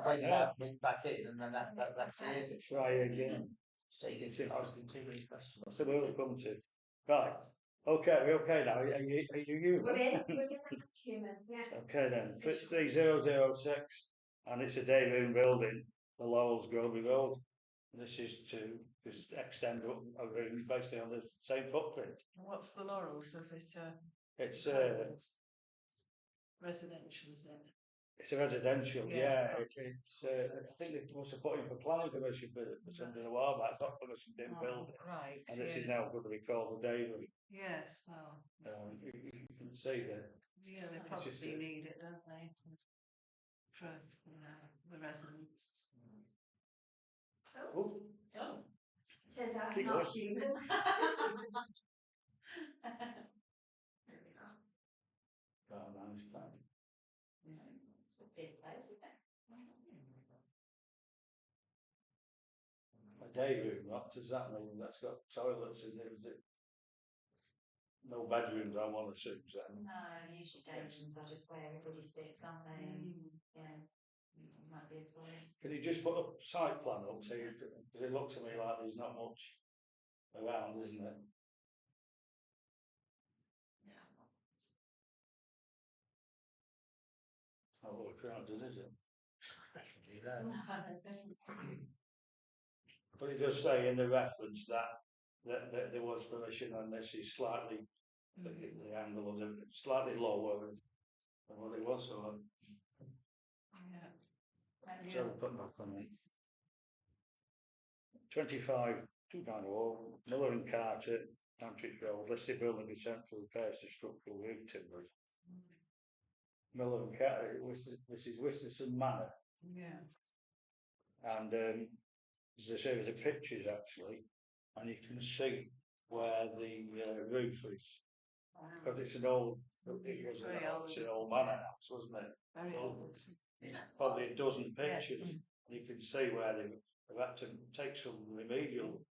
went out, went back in, and then that's actually it. Try again. So you can ask him too many questions. So we'll come to. Right. Okay, we're okay now. Are you human? We're human, yeah. Okay then. 3006, and it's a day room building, the Laurels Groby Road. This is to just extend up a room basically on the same footprint. What's the Laurels? Is it It's residential, is it? it's a residential, Yeah. It's I think they must have put in for planning permission for something a while back, not permission to build it. Right. And this is now going to be called the day room. Yes, well. You can see that. Yeah, they probably need it, don't they? For the residents. Oh, Turns out Keep I'm not going. human. got a nice plan. It's a big place, isn't it? A day room, what does that mean? That's got toilets in it, is it? No bedrooms, I want to assume then. No, usually days are just where everybody sits, aren't they? Yeah. Might be as well. Can you just put a site plan up so you because it looks to me like there's not much around, isn't it? Not all crowded, is it? But it does say in the reference that there was permission and this is slightly the angle of it slightly lower than what it was, so so we'll put no comments. 25 290 Miller and Carter, Antridge Road, listed building essential repairs to structural roof timbers. Miller and Carter, this is Wisterson Manor. Yeah. And there's a series of pictures actually, and you can see where the roof is. Because it's an old, it's an old manor house, wasn't it? Very old. Probably a dozen pictures, and you can see where they've had to take some remedial.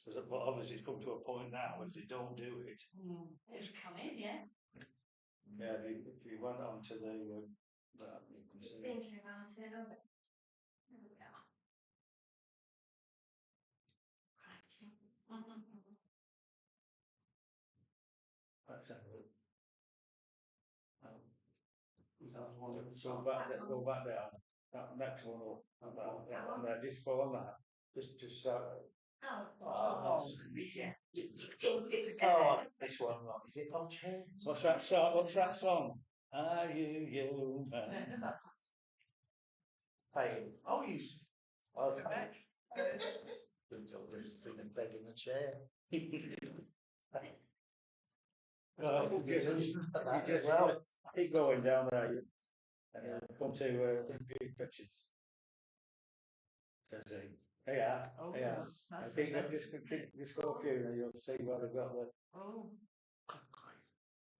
But obviously it's come to a point now, if they don't do it. It'll come in, yeah. Yeah, if you went on to that, you can see. Thinking about it, let's have a look. That one at the Go top. back, go back down, that next one up, and there, just follow that, just so. Oh, yeah. Oh, this one wrong. Is it on chairs? What's that song? What's that song? Are you human? Hey, oh, you. Okay. Until there's been a bed in the chair. Well, you just keep going down there, and come to review pictures. Says he. Yeah, Oh, yeah. that's Keep, nice. just go a few, and you'll see where they've got the. Oh,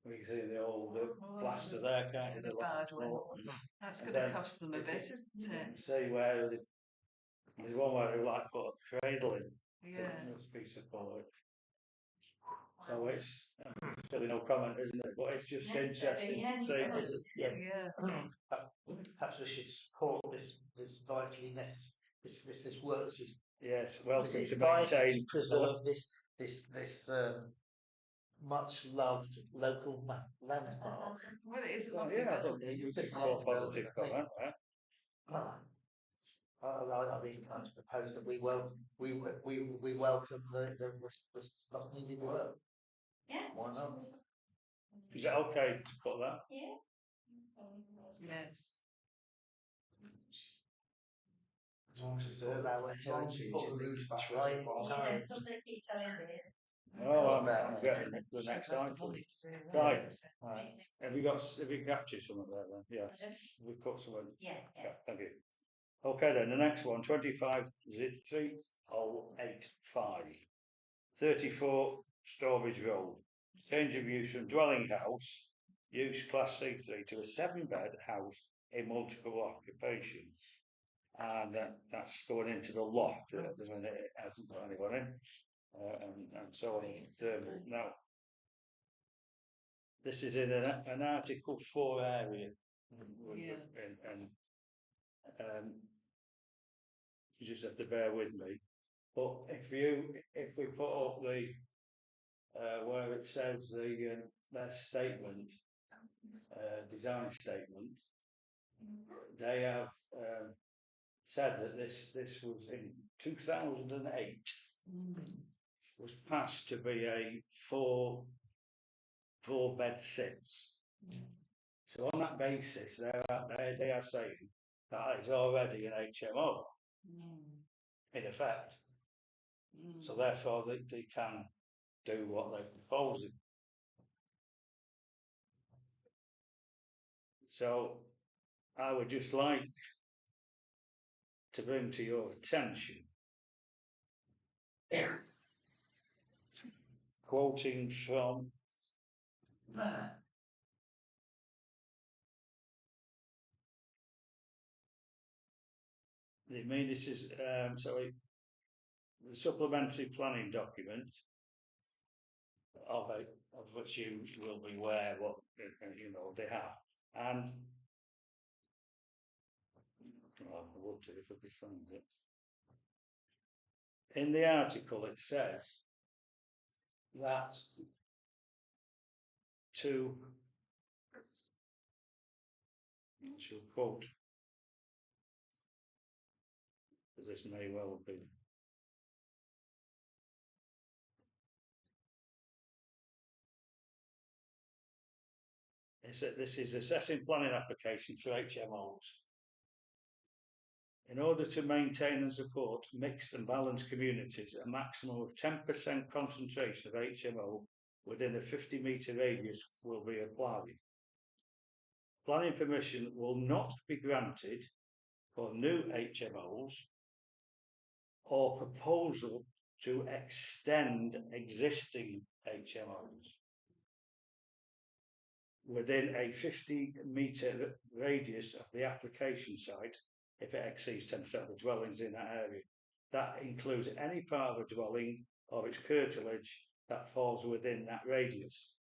We can see the old well, plaster there, can't that's you? a The bad one. lot- That's And going to then cost them a bit, isn't it? See where there's one where they like put a cradle in. Yeah. This piece of board. So it's really no comment, isn't it? But it's just interesting to see. Yeah. Yeah. Perhaps we should support this vitally necessary, this work that is Yes, welcome to vital to maintain. preserve this much loved local landmark. Well, it is a Well, lovely yeah, I building. think we It's did a more lovely positive building, comment, right? I mean, I propose that we welcome the stuff needed work. Yeah. Why not? Is it okay to put that? Yeah. Yes. Preserve our heritage in these trying Yeah, times. so they keep telling me. Oh, I'm getting the next item. Right. Have you captured some of that then? Yeah, we put some in. Yeah, Yeah, thank you. Okay then, the next one, 25-3085. 34 Strawbridge Road. Change of use from dwelling house, use class C3 to a 7-bed house in multiple occupation. And that's going into the loft at the minute, it hasn't got anyone in. And so on. Now, this is in an Article 4 area. Yeah. And you just have to bear with me. But if we put up the where it says their statement, design statement, they have said that this was in 2008 was passed to be a four bed sits. So on that basis, they are saying that is already an HMO in effect. So therefore they can do what they're proposing. So I would just like to bring to your attention, quoting from this is the supplementary planning document of which you will be aware what they have, and I would do if I could find it. In the article it says that to quote, as this may well be, this is assessing planning applications for HMOs. In order to maintain and support mixed and balanced communities, a maximum of 10% concentration of HMO within a 50-metre radius will be applied. Planning permission will not be granted for new HMOs or proposal to extend existing HMOs within a 50-metre radius of the application site if it exceeds 10% of the dwellings in that area. That includes any part of a dwelling or its curtilage that falls within that radius.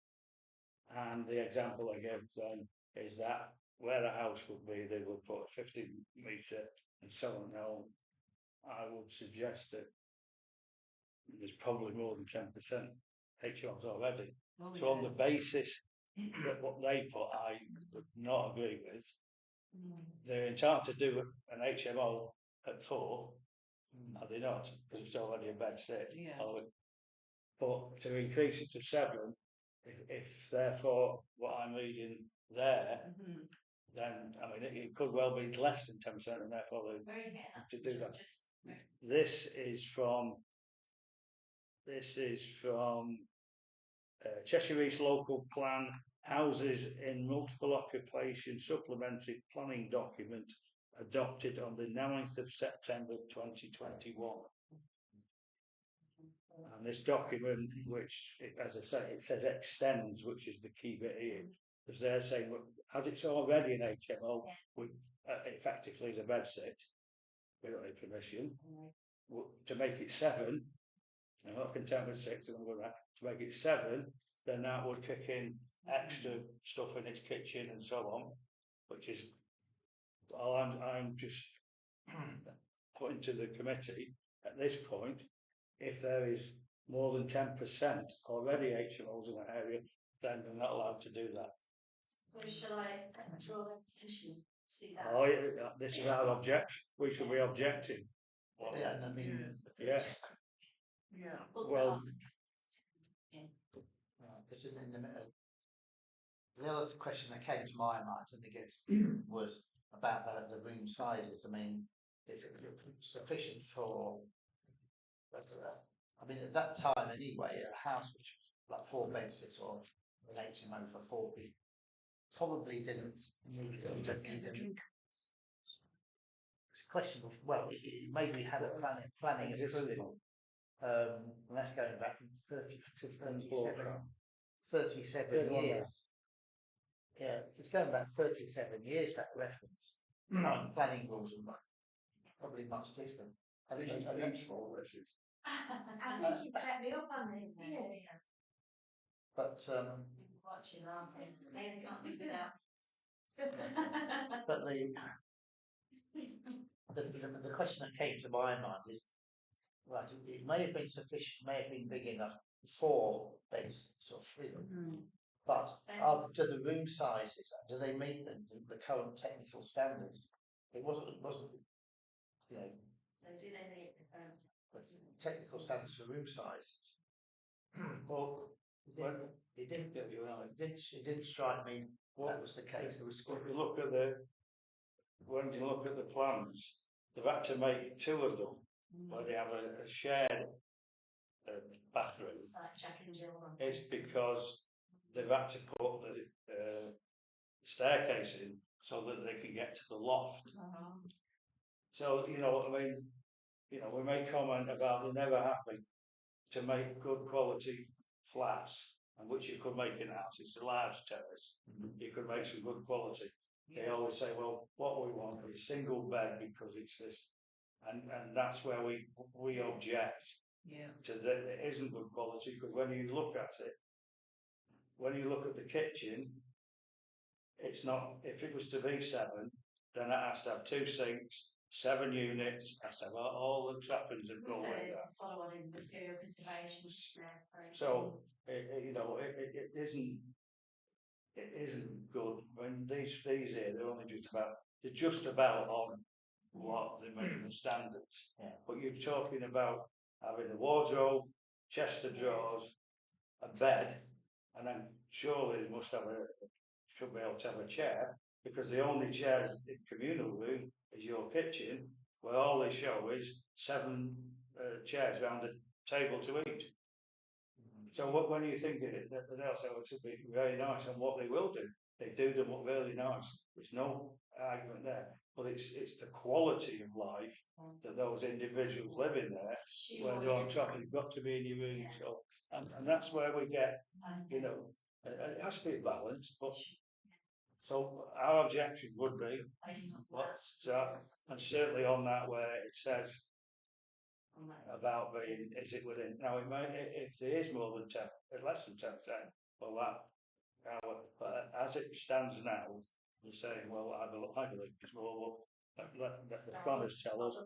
And the example I gave then is that where a house would be, they would put a 50-metre and so on. Now, I would suggest that there's probably more than 10% HMOs already. Oh, So on the yeah. basis that what they put, I would not agree with. Mm. They're entitled to do an HMO at 4, are they not? Because it's already a bed sit. Yeah. But to increase it to 7, if therefore what I'm reading there, Mhm. then I mean it could well be less than 10%, and therefore they Where are you getting that? to do that. Just. This is from Cheshire East Local Plan, houses in multiple occupation supplementary planning document adopted on the 9th of September 2021. And this document, which, as I say, it says extends, which is the key bit here, because they're saying, well, as it's already an HMO, we, effectively as a bed sit, we don't need permission. To make it 7, I'm not content with 6, and I'm going to make it 7, then that would kick in extra stuff in its kitchen and so on, which is all I'm just putting to the committee at this point. If there is more than 10% already HMOs in that area, then they're not allowed to do that. So shall I draw attention to that? Oh, yeah, this is our objection. We should be objecting. Yeah, and I mean, Yeah. Yeah. Well, because in the other question that came to my mind, and was about the room sizes. I mean, if it's sufficient for, I mean, at that time anyway, a house which was like 4 bedsits or an HMO for 4 people probably didn't need it. It's a question of, well, maybe we had a planning approval. And that's going back 30 to 37 years. Yeah, it's going back 37 years, that reference. Planning rules are probably much different. I think I think you set me up on it. Yeah. But Watching, aren't they? They can't live without. but the question that came to my mind is, right, it may have been sufficient, may have been big enough for beds sort of freedom, but do the room sizes, do they meet the current technical standards? It wasn't, you know. So do they meet the current technical standards for room sizes? well, it didn't. yeah, you're right. It didn't strike me that was the case. There was. If you look at when you look at the plans, they've had to make 2 of them where they have a shared bathroom. It's like Jack and Jill. It's because they've had to put the staircase in so that they can get to the loft. So you know what I mean. You know, we make comment about they're never happy to make good quality flats, and which you could make in a house. It's a large terrace. You could make some good quality. They always say, well, what we want is single bed because it's this, and that's where we object to that. It isn't good quality, because when you look at it, when you look at the kitchen, it's not. If it was to be 7, then it has to have 2 sinks, 7 units, has to have all the trappings and go like that. Follow on in material consideration. So you know, it isn't. It isn't good when these here, they're just about on what the minimum standards. Yeah. But you're talking about having a wardrobe, chest of drawers, a bed, and then surely they should be able to have a chair, because the only chairs in communal room is your kitchen, where all they show is 7 chairs around a table to eat. So when you think of it, they'll say, it should be very nice, and what they will do, they do them up really nice. There's no argument there, but it's the quality of life that those individuals live in there, where they're on top, you've got to be in your room. So, and that's where we get, you know, it has to be balanced, but so our objection would be, and certainly on that where it says about being, is it within, now it may, if there is more than 10, less than 10%, well but as it stands now, we're saying, well, I believe it's more, but let the planners tell us,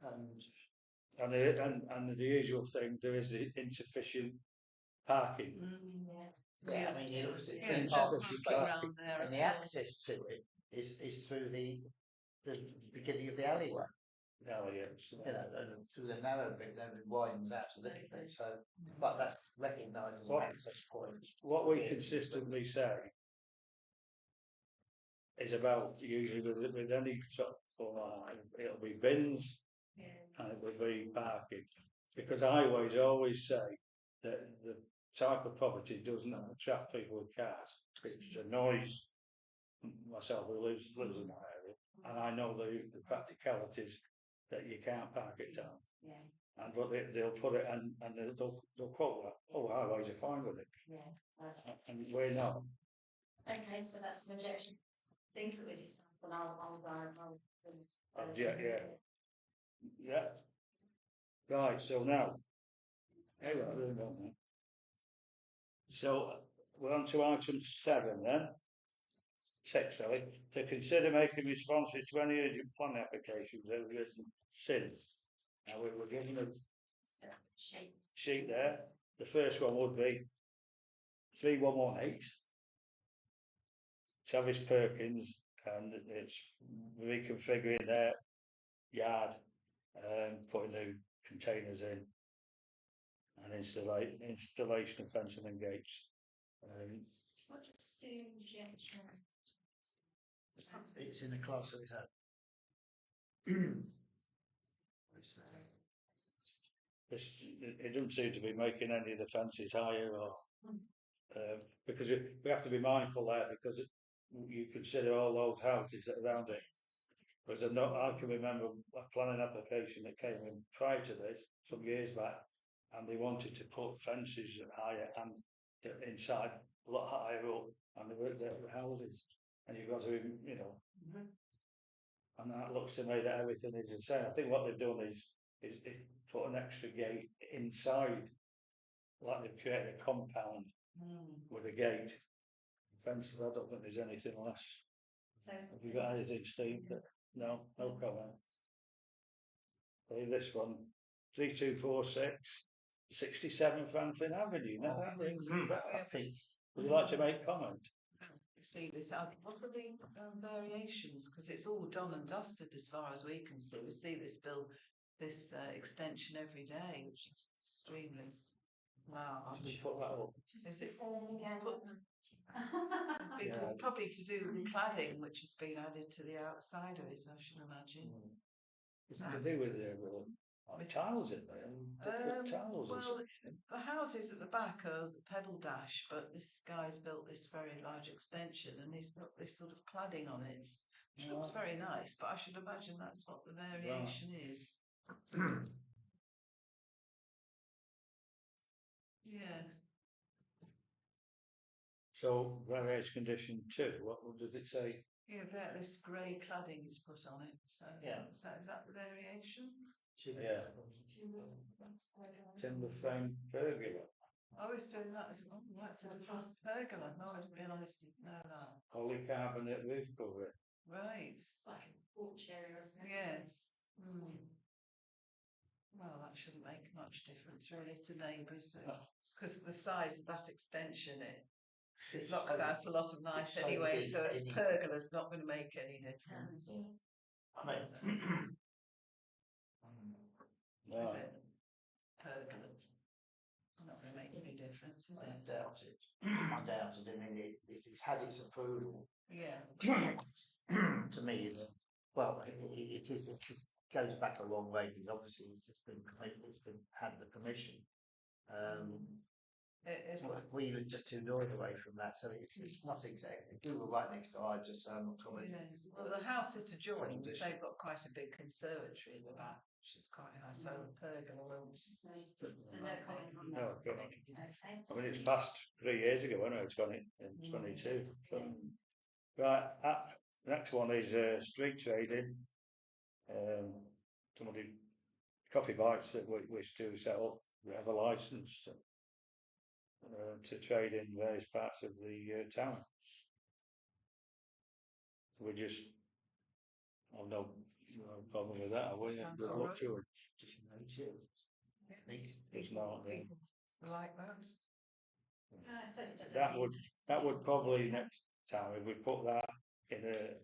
and And the usual thing, there is insufficient parking. Yeah, I mean, you look at it, Yeah, three it's parking just spaces, around there and the as well. access to it is through the beginning of the alleyway. Oh, yes. You know, and through the narrow bit, then it widens out a little bit. So, but that's recognised as an What- access point. What we Yeah. consistently say is about usually with any sort of form, it'll be bins and it will be parking. Because highways always say that the type of property doesn't attract people with cars. It's annoys myself who lives in that area, and I know the practicalities that you can't park it down. Yeah, And but they'll put it and they'll quote that. Oh, highways are fine with it, yeah. and we're not. Okay, so that's an objection. Things that we discussed, and I'll. Yeah. Yeah. Right. So now, hey, right, there we go now. So we're on to item 7 then. 6, sorry. To consider making responses to any urgent planning applications that have arisen since. Now we were given a sheet there. The first one would be 3118. Travis Perkins, and it's reconfiguring their yard, putting new containers in, and installation of fencing and gates. What does suggestion? It's in a class of its own. It doesn't seem to be making any of the fences higher, or because we have to be mindful there, because you consider all those houses that are around it. Because I can remember a planning application that came in prior to this, some years back, and they wanted to put fences higher and inside a lot higher up, and there were houses, and you've got to, and that looks to me that everything is the same. I think what they've done is put an extra gate inside, like they've created a compound with a gate. Fences, I don't think there's anything less. So. Have you got anything, Steve? No comment. This one, 3246, 67 Franklin Avenue. Now that rings a bell. I think Would you like to make comment? You see this, what are the variations? Because it's all done and dusted as far as we can see. We see this extension every day, which is extremely large. Just put that up. Is it Yeah. probably to do with the cladding which has been added to the outside of it, I should imagine. It's to do with tiles in there, different tiles or Well, something. the houses at the back are pebble dash, but this guy's built this very large extension and he's got this sort of cladding on it, which looks very nice, but I should imagine that's what the variation is. Yes. So variation condition 2, what does it say? Yeah, this grey cladding is put on it. So Yeah. is that the variation? Yeah. Timber frame pergola. I was doing that as well. That's a cross pergola. No, I didn't realise you know that. Polycarbonate roof cover. Right. It's like a porch area, isn't it? Yes. Well, that shouldn't make much difference really to neighbours, because the size of that extension, it locks out a lot of night it's so anyway, big so a anyway. pergola's not going to make any difference. I mean, No. Is it? Pergola. Not going to make any difference, is I it? doubt it. I doubt it. I mean, it's had its approval. Yeah. To me, it's well, it is. It just goes back a long way because obviously it's been had the permission. We live just 2 doors away from that, so it's not exactly. Google right next door. I just I'm not commenting. Yeah. Well, the houses adjoining, they've got quite a big conservatory in the back, which is quite nice. So the pergola won't. So no comment on No, that. comment. Okay. I mean, it's passed 3 years ago, I know it's gone in 22. So. Right, next one is street trading. Somebody, coffee bites that we wish to set up, we have a licence to trade in various parts of the town. We just, No problem with that, I wouldn't Sounds good all luck right. to it. Just note it. I think It's not, People like that. I suppose it doesn't that mean- would, that would probably next time, if we put that in a,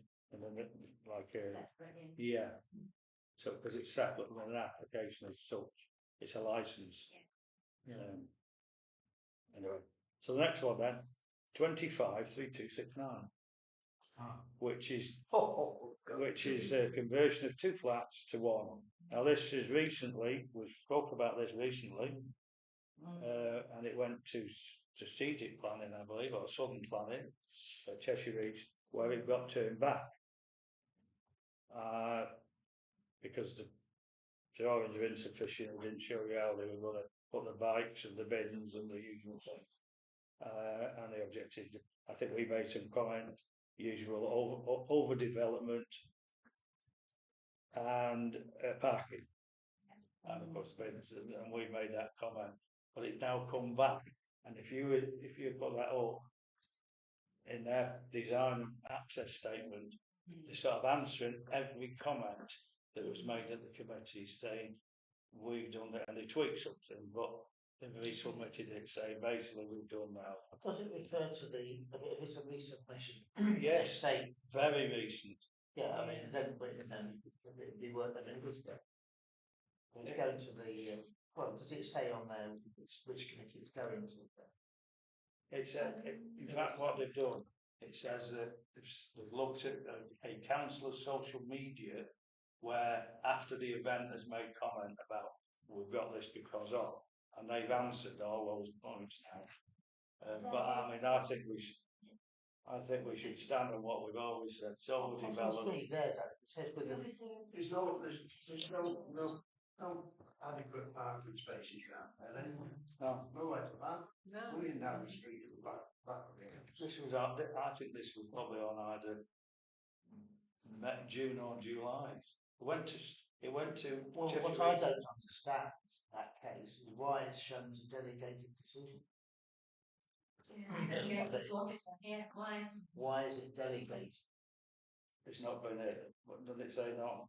like a, Separate in. yeah. So, because it's separate than an application as such, it's a license. Um, anyway, so the next one then, 253269, which is which is a conversion of 2 flats to 1. Now this is recently, we spoke about this recently, and it went to strategic planning, I believe, or southern planning, at Cheshire East, where it got turned back. Because the drawings are insufficient, they didn't show you how they were going to put the bikes and the bins and the usual stuff. And they objected. I think we made some comment, usual overdevelopment and parking. And of course, bins, and we made that comment, but it's now come back. And if you put that up in their design access statement, they're sort of answering every comment that was made at the committee, saying we've done it, and they tweak something, but they've resubmitted it saying basically we've done now. Does it refer to if it's a resubmission? Yes, Say, very recent. yeah, I mean, then it'd be worth, I mean, is there? It's going to the, well, does it say on there which committee it's going to? It's in fact what they've done. It says that they've looked at a councillor's social media where after the event has made comment about we've got this because of, and they've answered all those points now. But I mean, I think we should stand on what we've always said. So It develop. seems to me there that it says with the, There's no adequate parking spaces around there, then, No, nowhere to park, No. going down the street at the back of it. this was I think this was probably on either June or July. It went to. well, Cheshire what I East. don't understand that case is why it's shown as a delegated decision. Yeah, to officer, yeah, why? Why is it delegated? It's not been it. What did it say? No.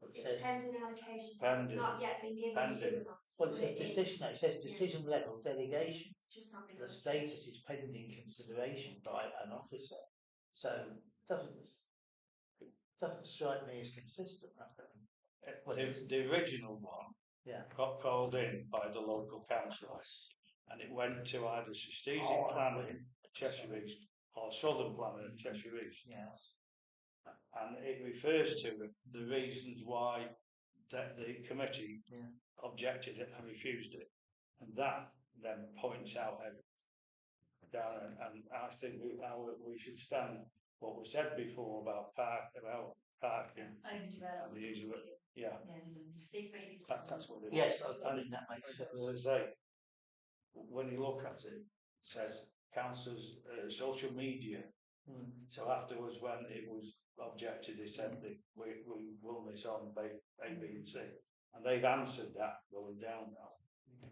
It says, Pending allocations, Pending. not yet been given Pending. to us. well, it says but is. decision, no, it says decision level delegation. It's just not been. The status is pending consideration by an officer. So doesn't strike me as consistent. Well, The original one yeah. got called in by the local council, and it went to either strategic Oh, planning at Cheshire East or southern planning at Cheshire East, Yes. and it refers to the reasons why that the committee objected it and refused it, and that then points out down, and I think we should stand what we said before about parking Overdeveloped. and the use of it. Yeah, Yes, and secret. that's what it is. Yes, I mean that makes sense. As I say, when you look at it, it says council's social media. So afterwards, when it was objected, they said that we run this on A, B, and C, and they've answered that going down now.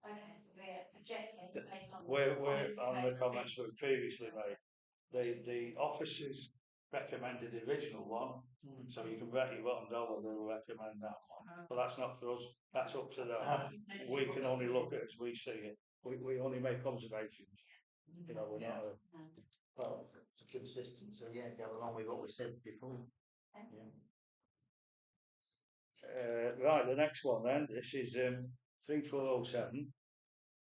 Okay, so we're projecting based on. We're comments on made the comments we previously made. The officers recommended the original one, so you can bet your bottom dollar they will recommend that one. But that's not for us. That's up to them. We can only look at it as we see it. We only make observations. You know, we're not. Well, it's a consistent, so yeah, go along with what we said before. Right, the next one then. This is 3407.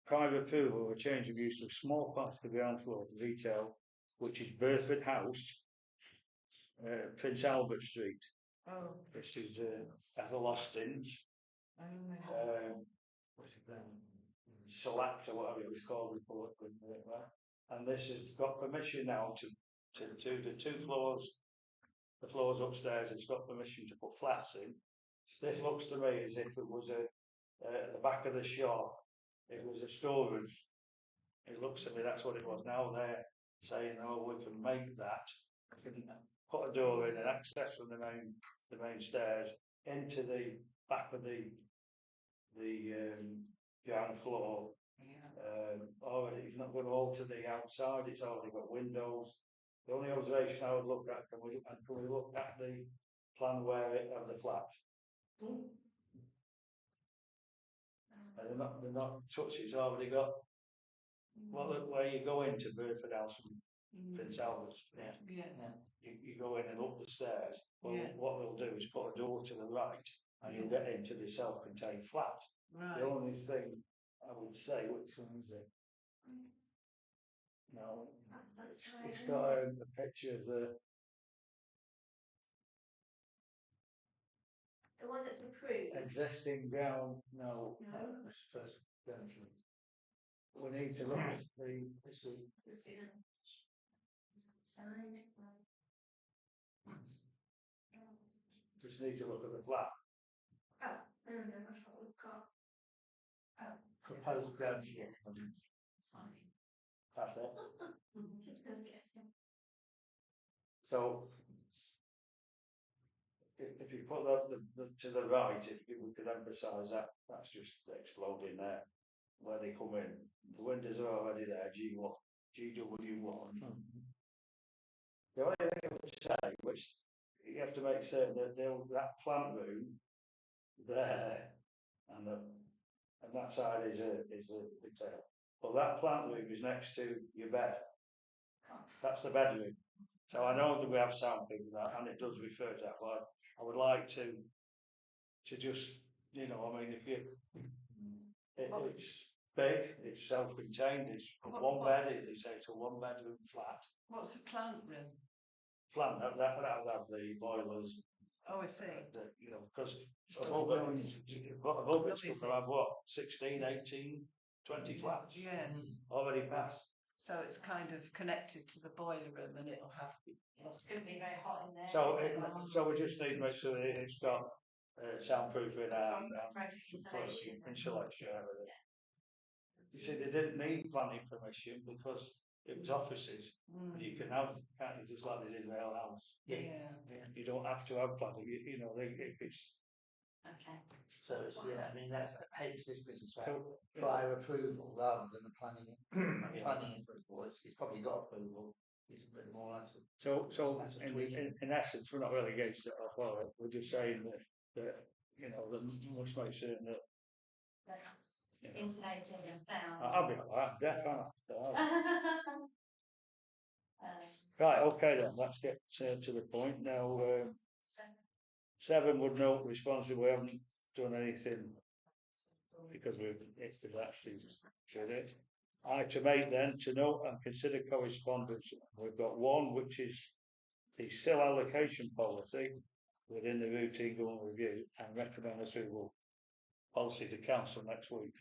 Private approval of a change of use of a small part of the ground floor for retail, which is Burford House, Prince Albert Street. Oh. This is Ethel Austin's. Select or whatever it was called before, and this has got permission now to the 2 floors, the floors upstairs. It's got permission to put flats in. This looks to me as if it was at the back of the shop. It was a storage. It looks to me that's what it was. Now they're saying, oh, we can make that. We can put a door in and access from the main stairs into the back of the ground floor. Already, it's not going to alter the outside. It's already got windows. The only observation I would look at, can we look at the plan where it of the flat. And they're not touched, it's already got, well, where you go into Burford House and Prince Albert's, Yeah. Yeah, you go in and up the stairs, well, Yeah. what they'll do is put a door to the right, and you'll get into the self-contained flat. The only right. thing I would say, which one is it? No, it's got a picture of The one that's approved. existing ground, no, That's first version. we need to look at the, This is Just do that. Signed. just need to look at the flat. Oh, no, that's what we've got. Oh. proposed ground. Sorry. That's it. Just guessing. So if you put that to the right, if we could emphasise that, that's just exploding there. Where they come in, the windows are already there, G1, GW1. The only thing I would say, which you have to make certain that that plant room there and that side is a retail. Well, that plant room is next to your bed. That's the bedroom. So I know that we have something that, and it does refer to that, but I would like to just, you know, I mean, if you, it's big, it's self-contained, it's one bed, they say it's a one-bedroom flat. What's the plant room? Plant, that'll have the boilers, Oh, I see. you know, because above it's going to have what, 16, 18, 20 flats Yes, already passed. so it's kind of connected to the boiler room and it'll have. It's going to be very hot in there. So we just need to make sure that it's got soundproofing and insulation. Everything. You see, they didn't need planning permission because it was offices. You can have, can't you, just like they did in Rail House. Yeah. You don't have to have planning. You know, it's Okay. So it's, yeah, I mean, that's hence this business prior approval rather than a planning approval. It's probably got approval. It's a bit more like so that's a tweaking. in essence, we're not really against it or for it. We're just saying that you know, that must make certain that That's you know, insulated and sound. I'll be alright, definitely. Right, okay then, let's get to the point now. 7 would note responsible. We haven't done anything because it's actually did it. Item 8 then, to note and consider correspondence. We've got one which is the cell allocation policy within the routine government review and recommend approval policy to council next week.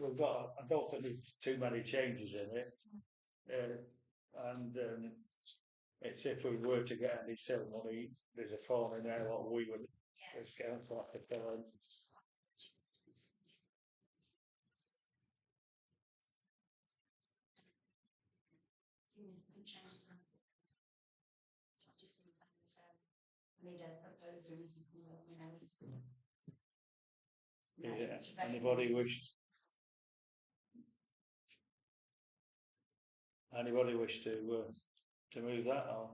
We've got, I don't think there's too many changes in it. And it's if we were to get any cell money, there's a form in there what we would as council have to fill in. Need a proposer and something, you know. Yeah. Anybody wish to move that or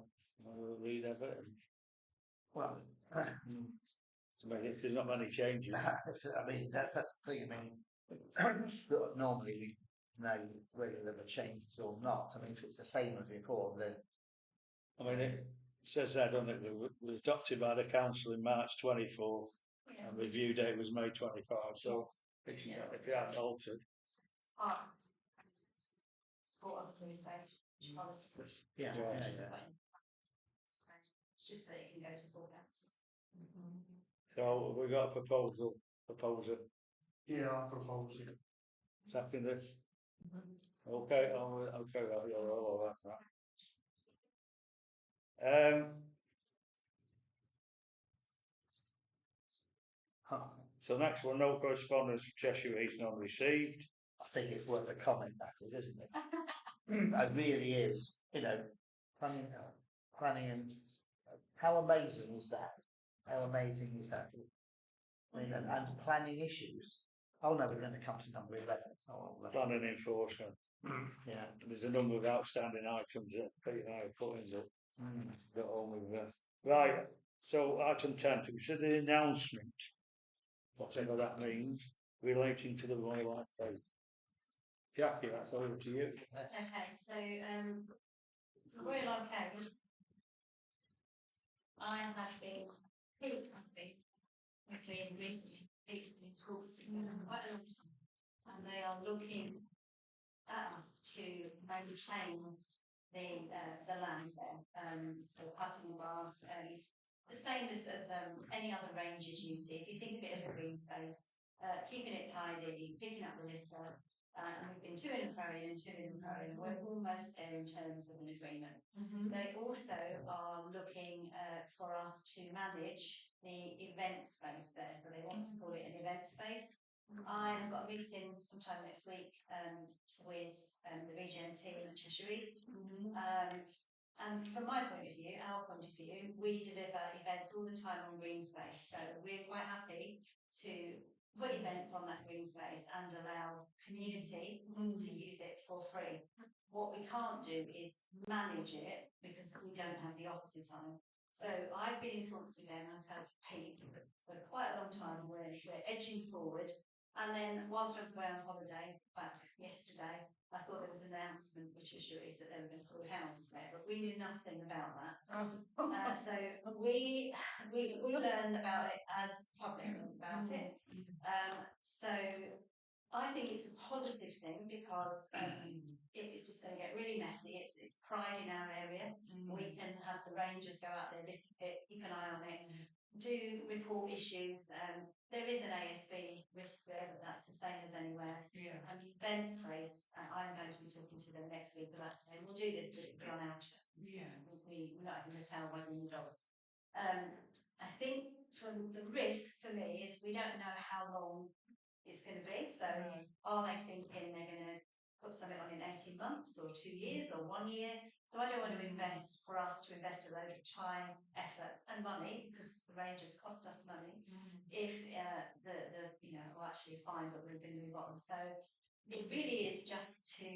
read of it? Well, I mean, if there's not many changes. I mean, that's the thing. I mean, normally we know whether there are changes or not. I mean, if it's the same as before, then I mean, it says that on it, it was adopted by the council in March 24, and review date was May 25. So, if you haven't altered, Sport obviously is based policy. yeah. It's just so you can go to full council. so we got a proposer. Yeah, I propose it. Second this. Okay, I'll carry that. All that. So next one, no correspondence from Cheshire East not received. I think it's worth a comment at it, isn't it? It really is. You know, planning and how amazing is that? How amazing is that? I mean, and planning issues. Oh no, we're going to come to number 11. Oh, Planning enforcement. Yeah. There's a number of outstanding items that Pete and I have put in that got on with right. So item 10, to consider the announcement, whatever that means, relating to the Royal Life Day. Jackie, that's over to you. Okay, so, the Royal Arcade, I have been, recently, in talks with them for quite a long time. And they are looking at us to maintain the land there, so cutting grass, the same as any other ranger duty. If you think of it as a green space, keeping it tidy, picking up the litter, and we've been to and fro and to and fro, and we're almost there in terms of an agreement. They also are looking for us to manage the event space there, so they want to call it an event space. I've got a meeting sometime next week with the Regen team at Cheshire East. And from my point of view, our point of view, we deliver events all the time on green space. So we're quite happy to put events on that green space and allow community to use it for free. What we can't do is manage it because we don't have the officer time. So I've been in talks with them, as has Pete, for quite a long time. We're edging forward. And then whilst I was away on holiday back yesterday, I saw there was an announcement which assured us that they were going to put houses there, but we knew nothing about that. So we learned about it as public about it. So I think it's a positive thing because it's just going to get really messy. It's pride in our area. We can have the rangers go out there, litter pit, keep an eye on it, do report issues. There is an ASB risk there, but that's the same as anywhere. Yeah. And the event space, I'm going to be talking to them next week about saying we'll do this, but it'll be on our terms. Yes. We're not having to tell when we go. I think from the risk for me is we don't know how long it's going to be. So are they thinking they're going to put something on in 18 months or 2 years or 1 year? So I don't want to invest a load of time, effort and money, because the rangers cost us money, if well, actually fine, but we're going to move on. So it really is just to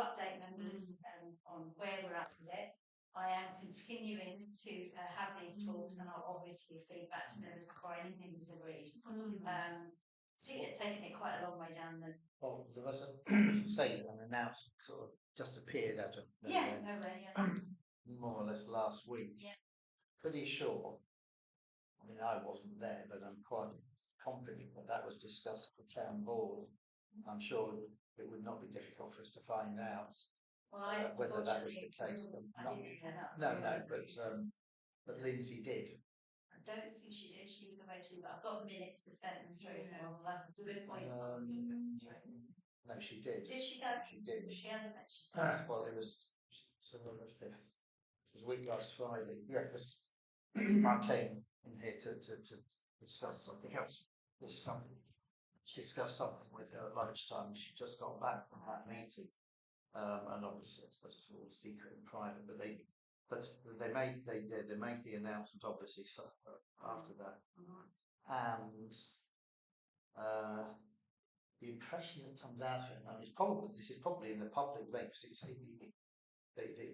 update members on where we're at with it. I am continuing to have these talks, and I'll obviously feed back to members before anything is agreed. Peter taken it quite a long way down the. Well, there was an announcement sort of just appeared out of nowhere, more or less last week. Yeah. Pretty sure. I mean, I wasn't there, but I'm quite confident that was discussed with town board. I'm sure it would not be difficult for us to find out whether that was the case. But Lindsay did. I don't think she did. She was away too, but I've got the minutes that sent them through, so that's a good point. No, she did. Did she go? She did. She hasn't mentioned. Well, it was sort of it was week last Friday. Yeah, because I came in here to discuss something else. Discuss something with her at lunchtime. She just got back from that meeting, and obviously it's all secret and private. But they made the announcement obviously after that, and the impression that comes out of it. I mean, this is probably in the public domain because it's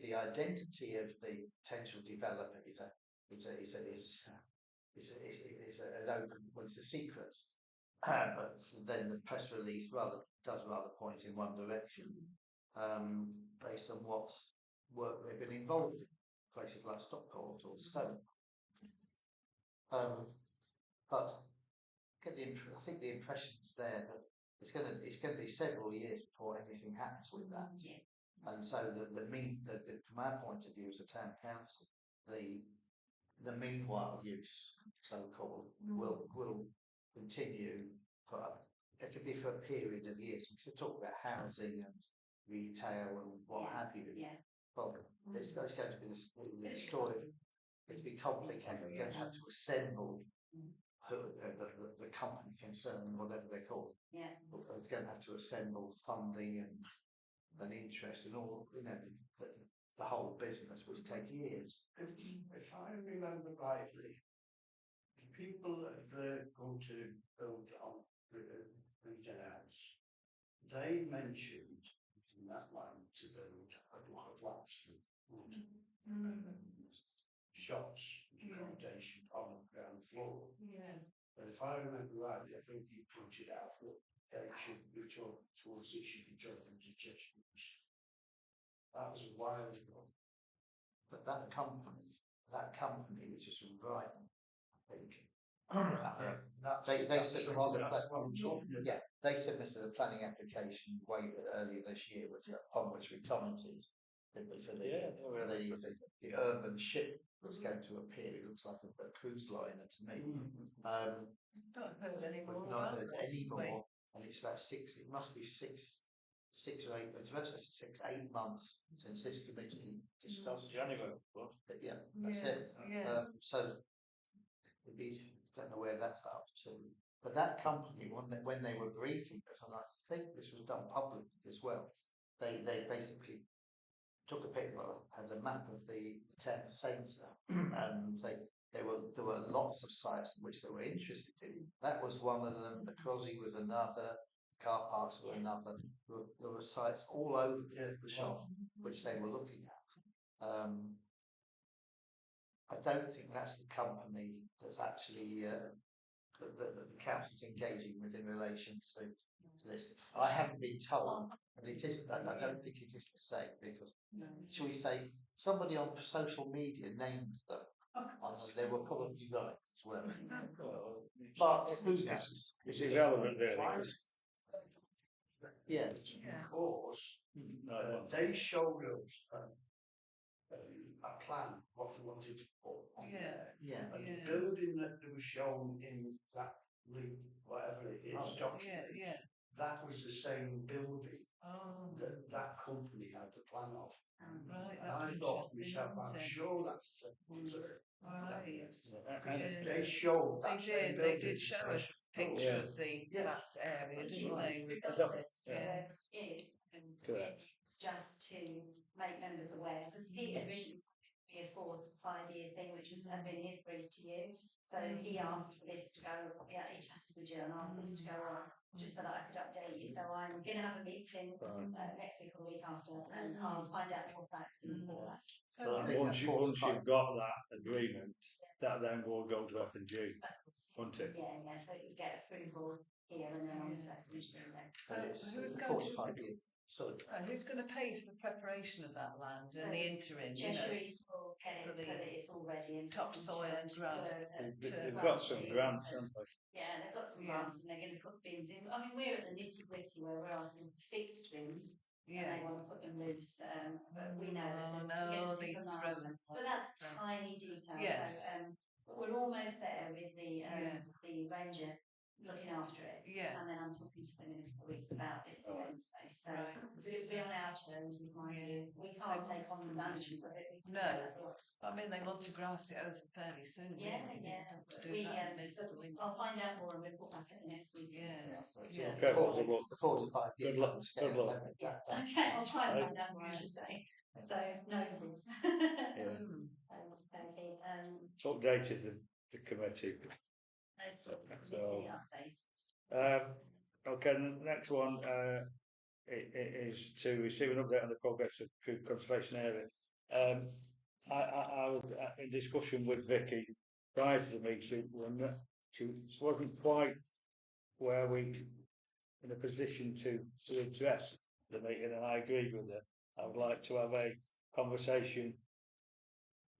the identity of the potential developer is an open. Well, it's a secret. But then the press release does point in one direction, based on what work they've been involved in, places like Stockport or Stoke. But I think the impression is there that it's going to be several years before anything happens with that. Yeah. And so from our point of view as a town council, the meanwhile use, so-called, will continue it'll be for a period of years. We talk about housing and retail and what have you. Yeah. Well, there's going to be the story. It'll be complicated. We're going to have to assemble the company concerned, whatever they're called. Yeah. It's going to have to assemble funding and interest and all, the whole business, which take years. If I remember rightly, the people that are going to build on Regen House, they mentioned in that line to build a block of flats with shops, accommodation on the ground floor. Yeah. But if I remember rightly, I think you pointed out that they should be towards this should be talking to Cheshire. That was a while ago. But that company, which is from Brighton, I think. They submitted yeah, they submitted a planning application earlier this year, upon which we commented. For the urban ship that's going to appear, it looks like a cruise liner to me. Not heard any more. We've not about heard this, any have we? more, and it's about it must be six or eight, it's about 6 to 8 months since this committee discussed. January, what? But yeah, that's it. Yeah. So don't know where that's up to. But that company, when they were briefing us, and I think this was done publicly as well, they basically took a picture, had a map of the town centre, and there were lots of sites in which they were interested in. That was one of them. The Crosby was another. The car parks were another. There were sites all over the shop which they were looking at. I don't think that's the company that's actually that the council's engaging with in relation to this. I haven't been told, but it isn't. I don't think it is the same because, shall we say, somebody on social media named them. They were probably right as well. But who knows? It's irrelevant, really. Yeah. Because they showed us a plan what they wanted to put on there. Yeah. And the building that they were shown in that link, whatever it is, document, that was the same building that company had the plan of. Right, And that's I thought interesting, myself, I'm isn't it? sure that's the same. Right. And They showed that same They building. did show us a picture of the that area, didn't they? With But the this is, and Correct. it's just to make members aware, because he originally be a 4 to 5 year thing, which was had been his brief to you. So he asked for this to go, he chatted with you and asked this to go on, just so that I could update you. So I'm going to have a meeting next week or the week after, and I'll find out more facts and all that. So I think once you've got that agreement, that then will go to F&G, won't it? Yeah, so you get approval here and then on to F&G next. So who's the going 45 to year. Sorry. who's going to pay for the preparation of that land in the interim? Cheshire East will get for it the so that it's all ready and topsoil and grass. They've got some grants, haven't they? Yeah, they've got some grants and they're going to put bins in. I mean, we're at the nitty gritty where we're asking for fixed bins and they want to put them loose. But we know that they get the tip of the line. But that's tiny details. Yes. So but we're almost there with the ranger looking after it. Yeah. And then I'm talking to them in a couple of weeks about this event space. So Right. be on our terms is my view. We can't take on the management of it. We can No. do that for us. I mean, they want to grass it over fairly soon. Yeah, really. yeah. They have to do that in So the winter. I'll find out more and report back at the next meeting. Yes. Yeah. Okay, The well, 45 year. good luck. scale, Good luck. Okay, I'll try and find out more, I should say. So, noted. Yeah. Okay, Updated the committee. it's a So- update. Okay, the next one is to receive an update on the progress of food conservation area. I was in discussion with Vicky prior to the meeting when she wasn't quite where we in a position to address the meeting, and I agree with her. I would like to have a conversation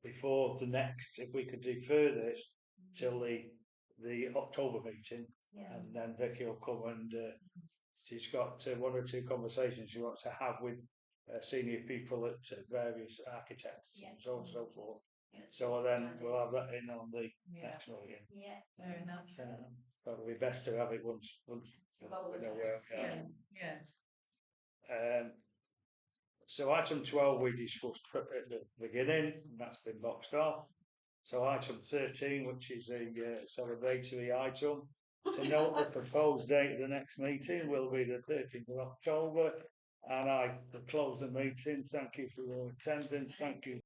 before the next, if we could defer this till the October meeting, and then Vicky will come and she's got 1 or 2 conversations she wants to have with senior people at various architects and so on and so forth. Yes. So then we'll have that in on the next meeting. Yeah. Fair enough. Probably best to have it once we know where we are. Yes. So item 12 we discussed at the beginning, and that's been boxed off. So item 13, which is a celebratory item, to note the proposed date of the next meeting will be the 13th of October, and I close the meeting. Thank you for your attendance. Thank you.